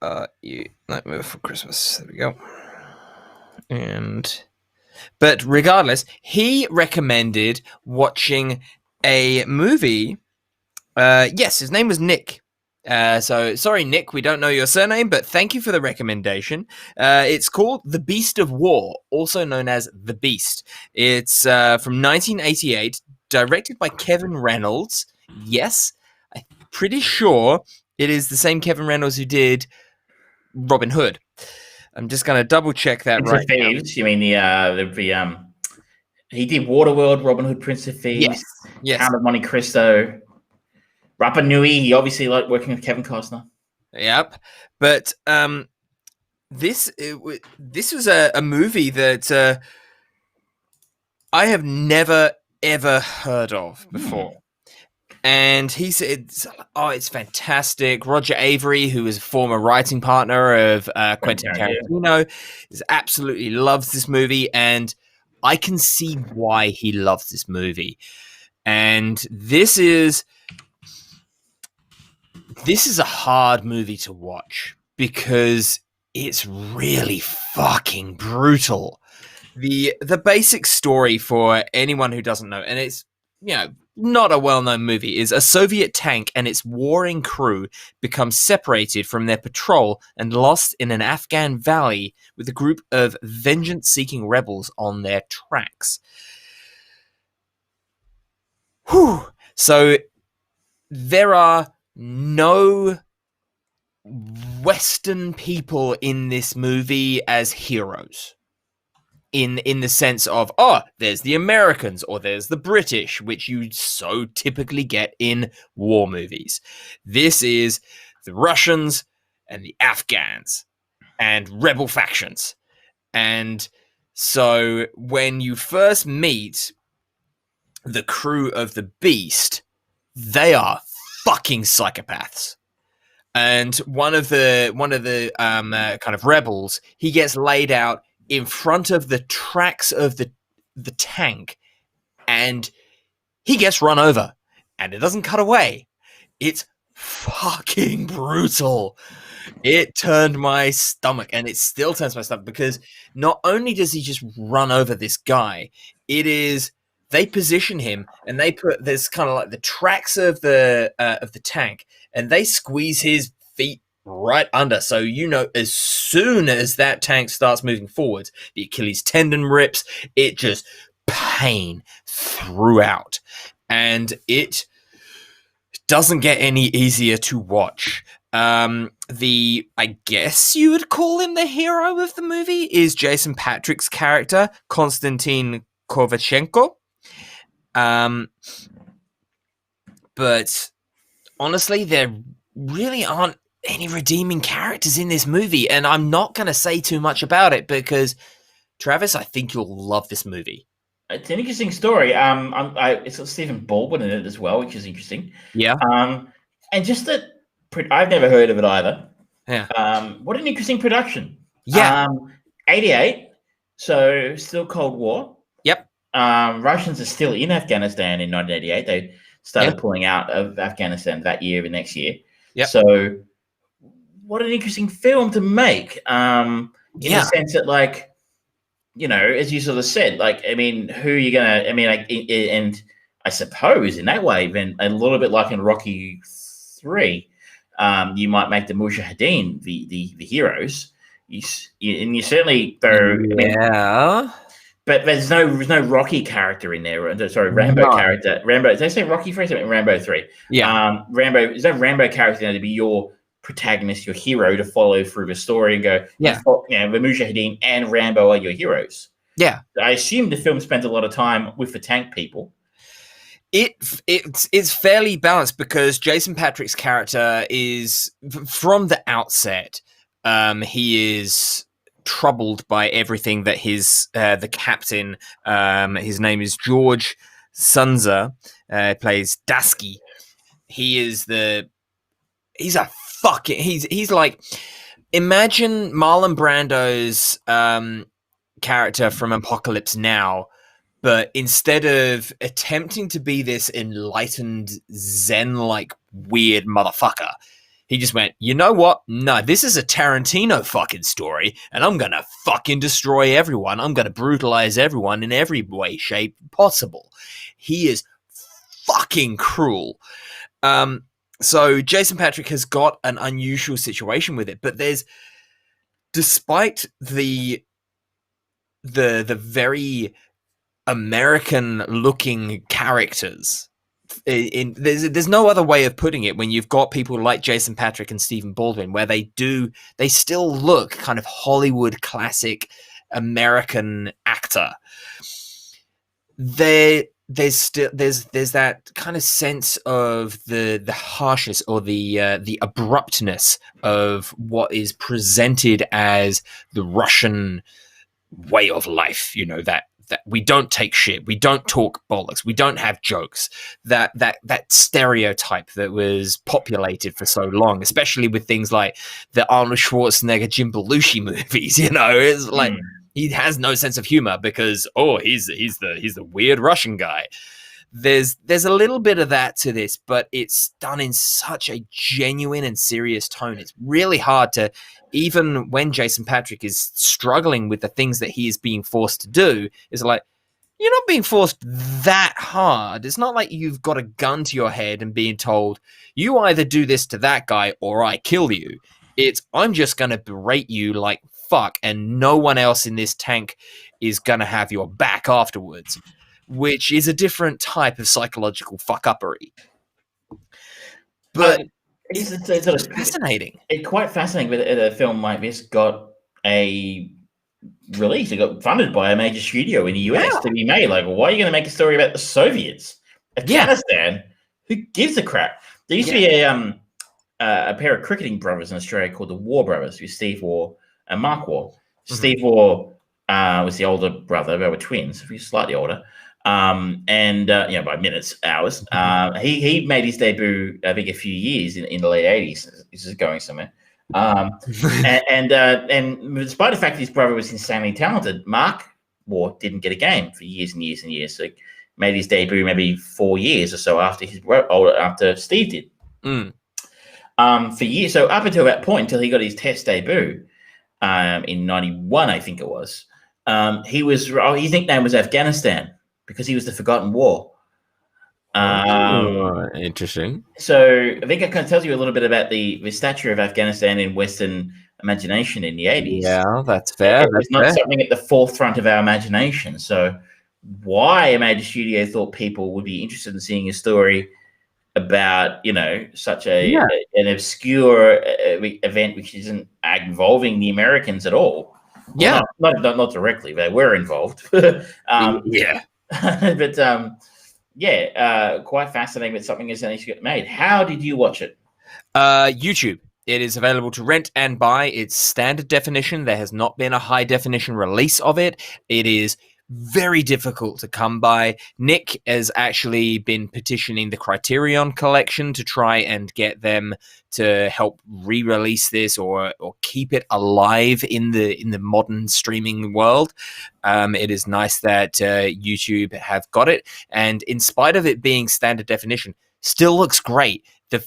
are you? Nightmare Before Christmas. There we go. But regardless, he recommended watching a movie. Yes, his name was Nick. So sorry, Nick, we don't know your surname, but thank you for the recommendation. It's called The Beast of War, also known as The Beast. It's from 1988, directed by Kevin Reynolds. Yes, I'm pretty sure it is the same Kevin Reynolds who did Robin Hood. I'm just going to double check that Prince of Thieves. You mean the he did Waterworld, Robin Hood, Prince of Thieves, yes. Count of Monte Cristo, Rapa Nui. He obviously liked working with Kevin Costner. Yep, but this was a movie that I have never ever heard of before. And he said, oh, it's fantastic. Roger Avery, who is a former writing partner of Quentin Tarantino, absolutely loves this movie. And I can see why he loves this movie. And this is a hard movie to watch because it's really fucking brutal. The basic story for anyone who doesn't know, and it's, not a well-known movie, is a Soviet tank and its warring crew become separated from their patrol and lost in an Afghan valley with a group of vengeance-seeking rebels on their tracks. Whew. So there are no Western people in this movie as heroes. In the sense of, there's the Americans or there's the British, which you so typically get in war movies. This is the Russians and the Afghans and rebel factions. And so when you first meet the crew of the Beast, they are fucking psychopaths. And one of the kind of rebels, he gets laid out in front of the tracks of the tank, and he gets run over, and it doesn't cut away. It's fucking brutal. It turned my stomach, and it still turns my stomach, because not only does he just run over this guy, they position him, and there's kind of like the tracks of the tank, and they squeeze his feet right under. So, as soon as that tank starts moving forward, the Achilles tendon rips, it just pain throughout. And it doesn't get any easier to watch. I guess you would call him the hero of the movie, is Jason Patric's character, Konstantin Kovachenko. But honestly, there really aren't any redeeming characters in this movie. And I'm not going to say too much about it because, Travis, I think you'll love this movie. It's an interesting story. It's got Stephen Baldwin in it as well, which is interesting. Yeah. And just that I've never heard of it either. Yeah. What an interesting production. Yeah. 88, so still Cold War. Yep. Russians are still in Afghanistan in 1988. They started pulling out of Afghanistan that year and next year. Yep. So what an interesting film to make. In the sense that, like, you know, as you sort of said, like, I mean, who are you going to, I mean, like, and I suppose in that way, then a little bit like in Rocky 3, you might make the Mujahideen the heroes. And you certainly, though, I mean, but there's no Rocky character in there. Sorry, Rambo character. Rambo, did I say Rocky 3? I mean, Rambo 3. Yeah. Rambo, there's no Rambo character there to be your protagonist, your hero, to follow through the story and go, the Mujahideen and Rambo are your heroes. Yeah. I assume the film spent a lot of time with the tank people. It's fairly balanced because Jason Patric's character is, from the outset, he is troubled by everything that his the captain, his name is George Sunza, plays Dasky. He's like, imagine Marlon Brando's character from Apocalypse Now, but instead of attempting to be this enlightened Zen-like weird motherfucker, he just went, you know what? No, this is a Tarantino fucking story, and I'm gonna fucking destroy everyone. I'm gonna brutalize everyone in every way, shape possible. He is fucking cruel. So Jason Patric has got an unusual situation with it, but despite the very American-looking characters, there's no other way of putting it when you've got people like Jason Patric and Stephen Baldwin, where they still look kind of Hollywood classic American actor. There's that kind of sense of the harshness or the abruptness of what is presented as the Russian way of life. You know, that we don't take shit, we don't talk bollocks, we don't have jokes. That stereotype that was populated for so long, especially with things like the Arnold Schwarzenegger, Jim Belushi movies. You know, it's like he has no sense of humor because he's the weird Russian guy. There's a little bit of that to this, but it's done in such a genuine and serious tone. It's really hard to, even when Jason Patric is struggling with the things that he is being forced to do, is like, you're not being forced that hard. It's not like you've got a gun to your head and being told, you either do this to that guy or I kill you. It's, I'm just going to berate you like fuck, and no one else in this tank is going to have your back afterwards, which is a different type of psychological fuck-uppery. But it's fascinating. It's quite fascinating that a film like this got a release. It got funded by a major studio in the US to be made. Like, why are you going to make a story about the Soviets? Afghanistan? Who gives a crap? There used to be a pair of cricketing brothers in Australia called the War Brothers, who Steve Waugh and Mark Waugh. Steve Waugh was the older brother. They were twins. He was slightly older. By minutes, hours. He made his debut, I think, a few years in the late 80s. This is going somewhere. And despite the fact his brother was insanely talented, Mark Waugh didn't get a game for years and years and years. So he made his debut maybe 4 years or so after Steve did. For years. So up until that point, until he got his Test debut in 91, I think it was, his nickname was Afghanistan, because he was the forgotten war. Interesting. So I think it kind of tells you a little bit about the stature of Afghanistan in Western imagination in the 80s. Yeah, that's fair. It's not something at the forefront of our imagination. So why a major studio thought people would be interested in seeing a story about, you know, such an obscure event which isn't involving the Americans at all. Yeah. Well, not directly. They were involved. But quite fascinating that something is actually made. How did you watch it? YouTube. It is available to rent and buy. It's standard definition. There has not been a high definition release of it. It is very difficult to come by. Nick has actually been petitioning the Criterion Collection to try and get them to help re-release this or keep it alive in the modern streaming world. It is nice that YouTube have got it, and in spite of it being standard definition, still looks great. The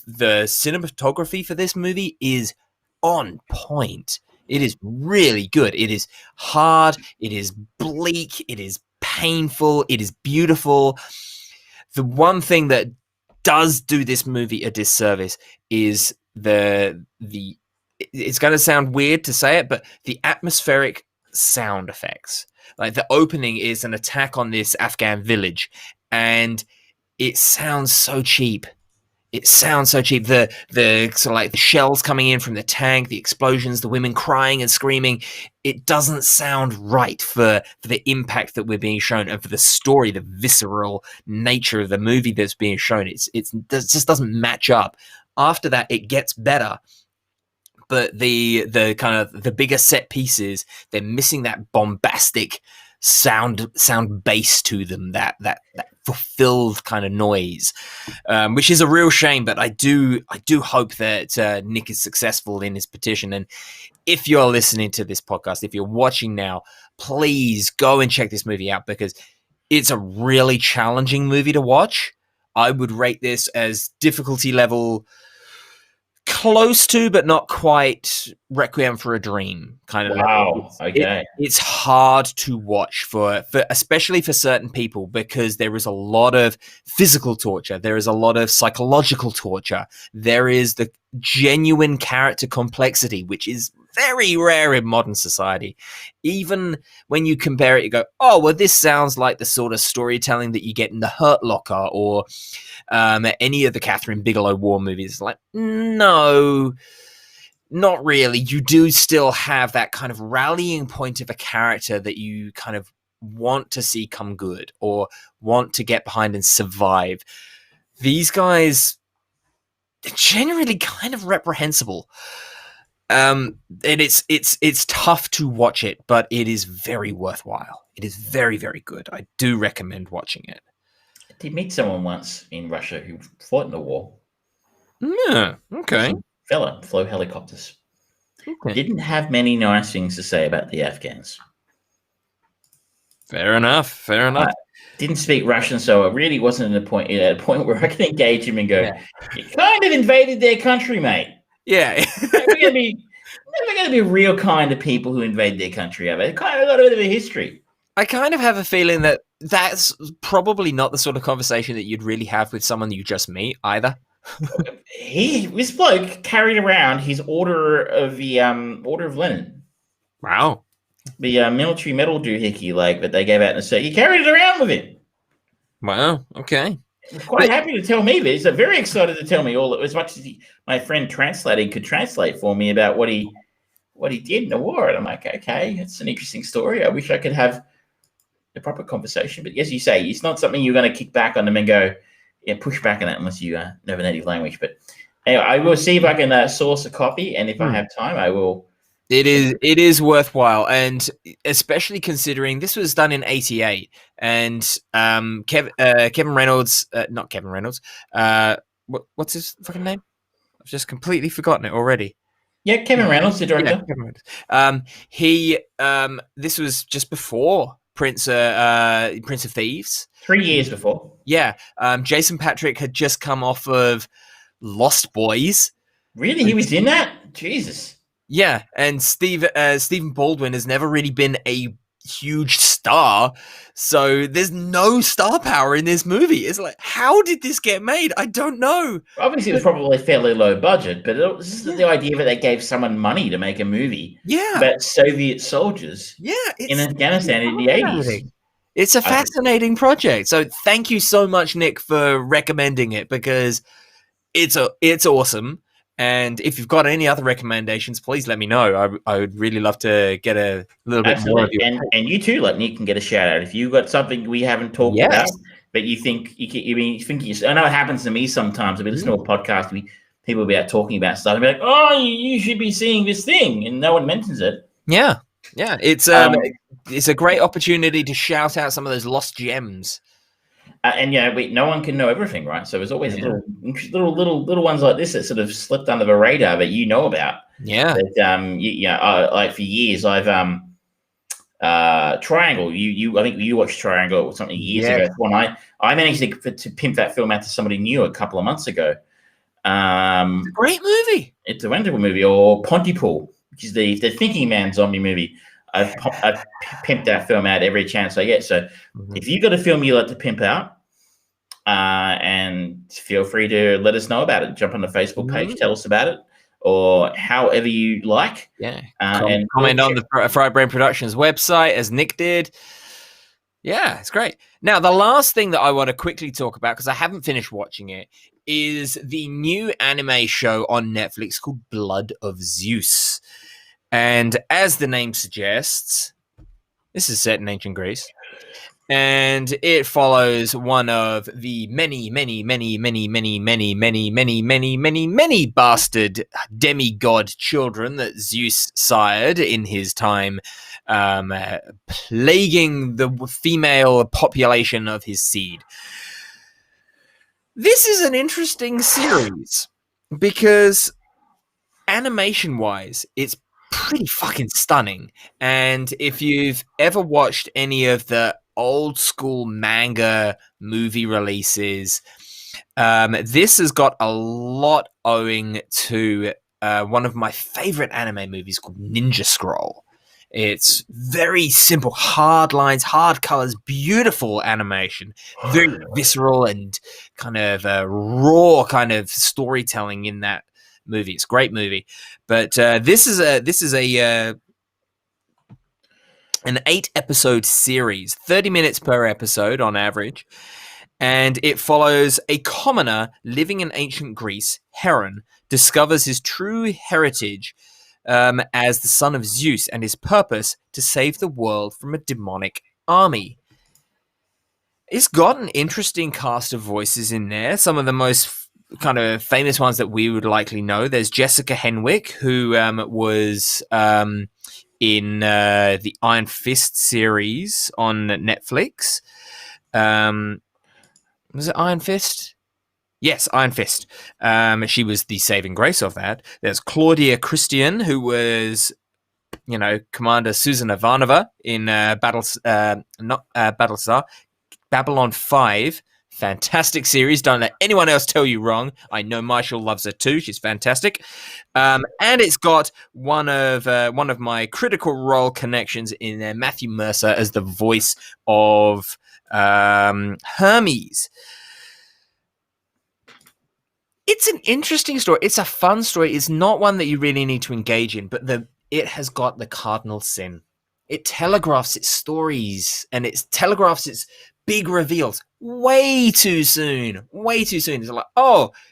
cinematography for this movie is on point. It is really good. It is hard. It is bleak. It is painful. It is beautiful. The one thing that does do this movie a disservice is the it's going to sound weird to say it, but the atmospheric sound effects. Like, the opening is an attack on this Afghan village, and it sounds so cheap. It sounds so cheap. The sort of like the shells coming in from the tank, the explosions, the women crying and screaming. It doesn't sound right for the impact that we're being shown, and for the story, the visceral nature of the movie that's being shown. It just doesn't match up. After that, it gets better. But the kind of the bigger set pieces, they're missing that bombastic sound base to them, that fulfilled kind of noise, which is a real shame. But I do hope that Nick is successful in his petition. And if you're listening to this podcast, if you're watching now, please go and check this movie out, because it's a really challenging movie to watch. I would rate this as difficulty level close to, but not quite, Requiem for a Dream kind of level. Okay. It's hard to watch for especially for certain people, because there is a lot of physical torture. There is a lot of psychological torture. There is the genuine character complexity, which is very rare in modern society. Even when you compare it, you go, oh, well, this sounds like the sort of storytelling that you get in The Hurt Locker or any of the Catherine Bigelow war movies. It's like, no, not really. You do still have that kind of rallying point of a character that you kind of want to see come good or want to get behind and survive. These guys are generally kind of reprehensible. And it's tough to watch it, but it is very worthwhile. It is very, very good. I do recommend watching it. I did meet someone once in Russia who fought in the war. Yeah, okay. Some fella flew helicopters. Okay. Didn't have many nice things to say about the Afghans. Fair enough. Didn't speak Russian, so it really wasn't at a point where I could engage him and go, You kind of invaded their country, mate. Yeah. We're going to be real kind to people who invade their country. They've kind of got a bit of a history. I kind of have a feeling that that's probably not the sort of conversation that you'd really have with someone you just meet either. This bloke carried around his Order of Lenin. Wow. The military medal doohickey that they gave out in the set. He carried it around with him. Wow. Okay. He's quite happy to tell me this. He's very excited to tell me all as much as my friend translating could translate for me about what he did in the war. And I'm like, okay, it's an interesting story. I wish I could have a proper conversation. But as you say, it's not something you're going to kick back on them and go, push back on that unless you know a native language. But anyway, I will see if I can source a copy, and if I have time, I will. It is worthwhile, and especially considering this was done in '88, and Kevin Reynolds, not Kevin Reynolds. What's his fucking name? I've just completely forgotten it already. Yeah, Kevin Reynolds, the director. Yeah, Kevin Reynolds. This was just before Prince of Thieves. 3 years before. Yeah, Jason Patrick had just come off of Lost Boys. Really, he was in that? Jesus. Yeah, and Stephen Baldwin has never really been a huge star, so there's no star power in this movie. It's like, how did this get made? I don't know. Obviously, it was probably fairly low budget, but it was the idea that they gave someone money to make a movie about Soviet soldiers in Afghanistan in the 80s. It's a fascinating project. So thank you so much, Nick, for recommending it, because it's awesome. And if you've got any other recommendations, please let me know. I would really love to get a little bit more of you. And you too, Nick can get a shout out if you've got something we haven't talked about, but you think I know it happens to me sometimes. We listen to a podcast, we people will be out talking about stuff and be like, "Oh, you should be seeing this thing," and no one mentions it. Yeah. It's a great opportunity to shout out some of those lost gems. And no one can know everything, right? So there's always little ones like this that sort of slipped under the radar that you know about. Yeah. But, like for years, I've Triangle. I think you watched Triangle or something years ago. When I managed to pimp that film out to somebody new a couple of months ago. It's a great movie. It's a wonderful movie. Or Pontypool, which is the Thinking Man zombie movie. I've pimped that film out every chance I get. So if you've got a film you like to pimp out, and feel free to let us know about it. Jump on the Facebook page, tell us about it, or however you like. Yeah, and comment on the Fried Brain Productions website, as Nick did. Yeah, it's great. Now, the last thing that I want to quickly talk about, because I haven't finished watching it, is the new anime show on Netflix called Blood of Zeus. And as the name suggests, this is set in ancient Greece. And it follows one of the many bastard demigod children that Zeus sired in his time, plaguing the female population of his seed. This is an interesting series because animation-wise, it's pretty fucking stunning. And if you've ever watched any of the old school manga movie releases, this has got a lot owing to one of my favorite anime movies called Ninja Scroll. It's very simple, hard lines, hard colors, beautiful animation, very visceral and kind of raw kind of storytelling in that movie. It's a great movie, but this is an 8-episode series, 30 minutes per episode on average, and it follows a commoner living in ancient Greece. Heron discovers his true heritage as the son of Zeus and his purpose to save the world from a demonic army. It's got an interesting cast of voices in there. Some of the most kind of famous ones that we would likely know. There's Jessica Henwick, who was in the Iron Fist series on Netflix. Was it Iron Fist? Yes, Iron Fist. She was the saving grace of that. There's Claudia Christian, who was, Commander Susan Ivanova in Battlestar, Babylon 5. Fantastic series. Don't let anyone else tell you wrong. I know Marshall loves her too. She's fantastic. And it's got one of my Critical Role connections in there, Matthew Mercer, as the voice of Hermes. It's an interesting story. It's a fun story. It's not one that you really need to engage in, but it has got the cardinal sin. It telegraphs its stories and it telegraphs its big reveals way too soon. Way too soon. It's like,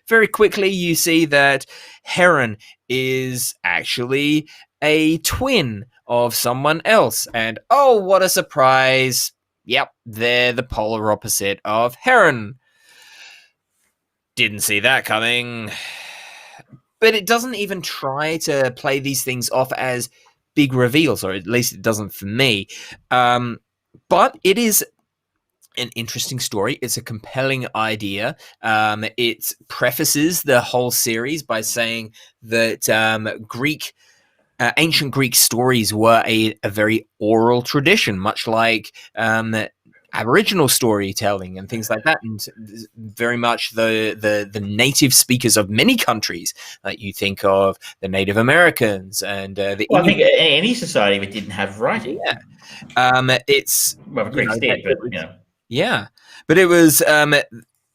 very quickly you see that Heron is actually a twin of someone else. And what a surprise. Yep, they're the polar opposite of Heron. Didn't see that coming. But it doesn't even try to play these things off as big reveals, or at least it doesn't for me. But it is an interesting story. It's a compelling idea. It prefaces the whole series by saying that ancient Greek stories were a very oral tradition, much like Aboriginal storytelling and things like that, and very much the native speakers of many countries. Like you think of the Native Americans and I think any society that didn't have writing. Yeah, it's Greeks did, but yeah, but it was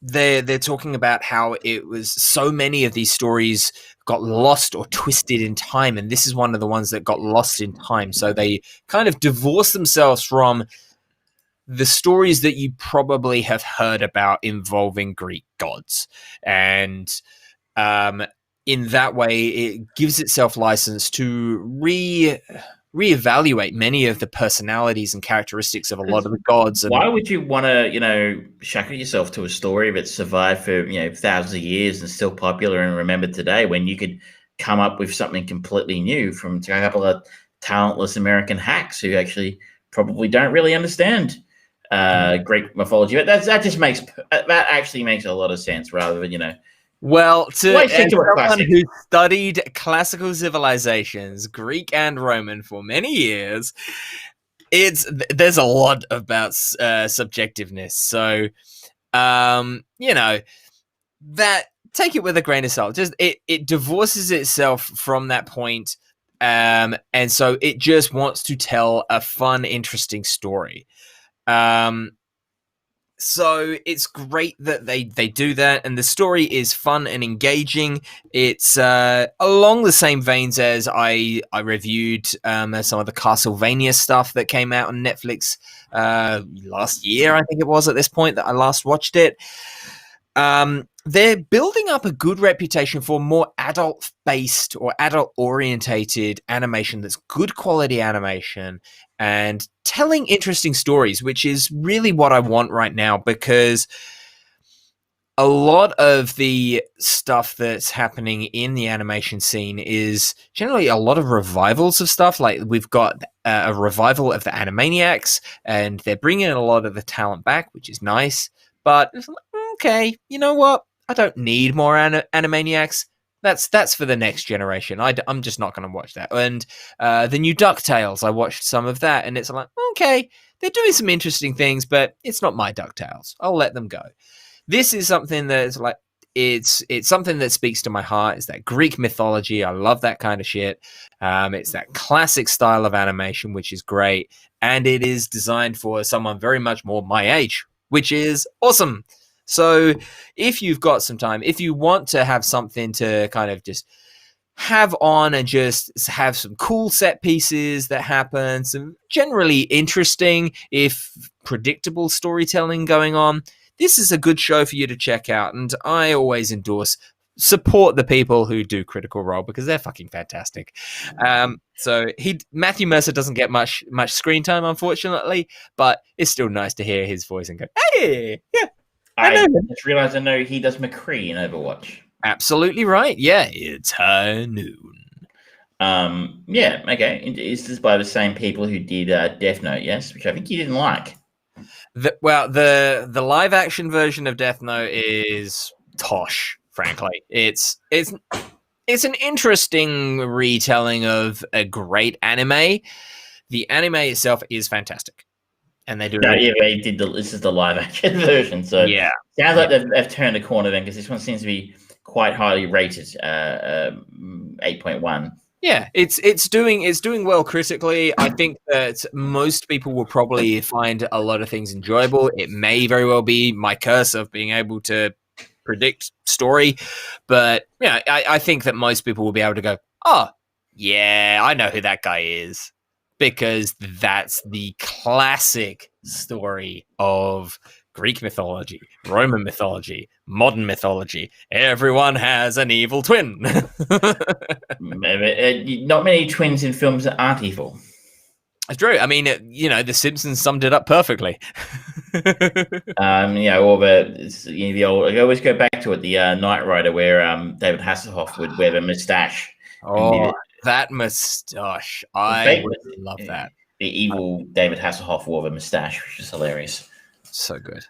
they're talking about how it was so many of these stories got lost or twisted in time, and this is one of the ones that got lost in time. So they kind of divorced themselves from the stories that you probably have heard about involving Greek gods. And in that way, it gives itself license to reevaluate many of the personalities and characteristics of a lot of the gods. And why would you want to, shackle yourself to a story that's survived for, thousands of years and still popular and remembered today when you could come up with something completely new from a couple of talentless American hacks who actually probably don't really understand Greek mythology? But that actually makes a lot of sense rather than, well, as someone classic who studied classical civilizations, Greek and Roman, for many years, there's a lot about subjectiveness. So, that take it with a grain of salt. Just it divorces itself from that point, and so it just wants to tell a fun, interesting story. So it's great that they do that, and the story is fun and engaging. It's along the same veins as I reviewed some of the Castlevania stuff that came out on Netflix last year, I think it was at this point that I last watched it. They're building up a good reputation for more adult-based or adult-orientated animation that's good quality animation and telling interesting stories, which is really what I want right now, because a lot of the stuff that's happening in the animation scene is generally a lot of revivals of stuff. Like we've got a revival of the Animaniacs, and they're bringing a lot of the talent back, which is nice. But okay, you know what? I don't need more Animaniacs. That's for the next generation. I'm just not going to watch that. And the new DuckTales, I watched some of that, and it's like, okay, they're doing some interesting things, but it's not my DuckTales. I'll let them go. This is something that's like, it's something that speaks to my heart. It's that Greek mythology. I love that kind of shit. It's that classic style of animation, which is great. And it is designed for someone very much more my age, which is awesome. So if you've got some time, if you want to have something to kind of just have on and just have some cool set pieces that happen, some generally interesting, if predictable storytelling going on, this is a good show for you to check out. And I always support the people who do Critical Role because they're fucking fantastic. So Matthew Mercer doesn't get much screen time, unfortunately, but it's still nice to hear his voice and go, hey, yeah. I just realized I know he does McCree in Overwatch. Absolutely right. Yeah, it's high noon. Yeah, okay. Is this by the same people who did Death Note, yes? Which I think you didn't like. The live action version of Death Note is tosh, frankly. It's an interesting retelling of a great anime. The anime itself is fantastic. And they do. They did this is the live action version, so yeah, sounds like they've turned a corner then, because this one seems to be quite highly rated, 8.1. Yeah, it's doing well critically. I think that most people will probably find a lot of things enjoyable. It may very well be my curse of being able to predict story, but yeah, I think that most people will be able to go, oh yeah, I know who that guy is. Because that's the classic story of Greek mythology, Roman mythology, modern mythology. Everyone has an evil twin. Not many twins in films that aren't evil. It's true. I mean, The Simpsons summed it up perfectly. Or the old. I always go back to it. The Knight Rider, where David Hasselhoff would wear the moustache. Oh. That moustache. I would love that. The evil David Hasselhoff wore a moustache, which is hilarious. So good.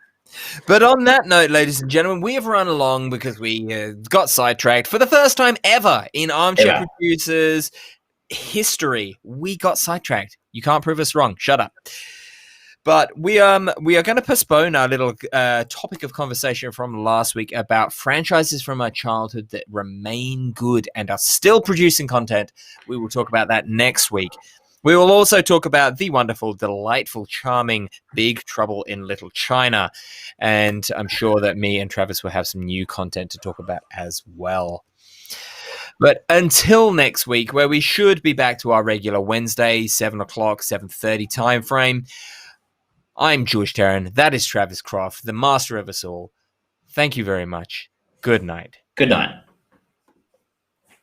But on that note, ladies and gentlemen, we have run along because we got sidetracked for the first time ever in Armchair Producers history. We got sidetracked. You can't prove us wrong. Shut up. But we are going to postpone our little topic of conversation from last week about franchises from our childhood that remain good and are still producing content. We will talk about that next week. We will also talk about the wonderful, delightful, charming Big Trouble in Little China. And I'm sure that me and Travis will have some new content to talk about as well. But until next week, where we should be back to our regular Wednesday, 7 o'clock, 7:30 time frame, I'm George Tarrant. That is Travis Croft, the master of us all. Thank you very much. Good night. Good night.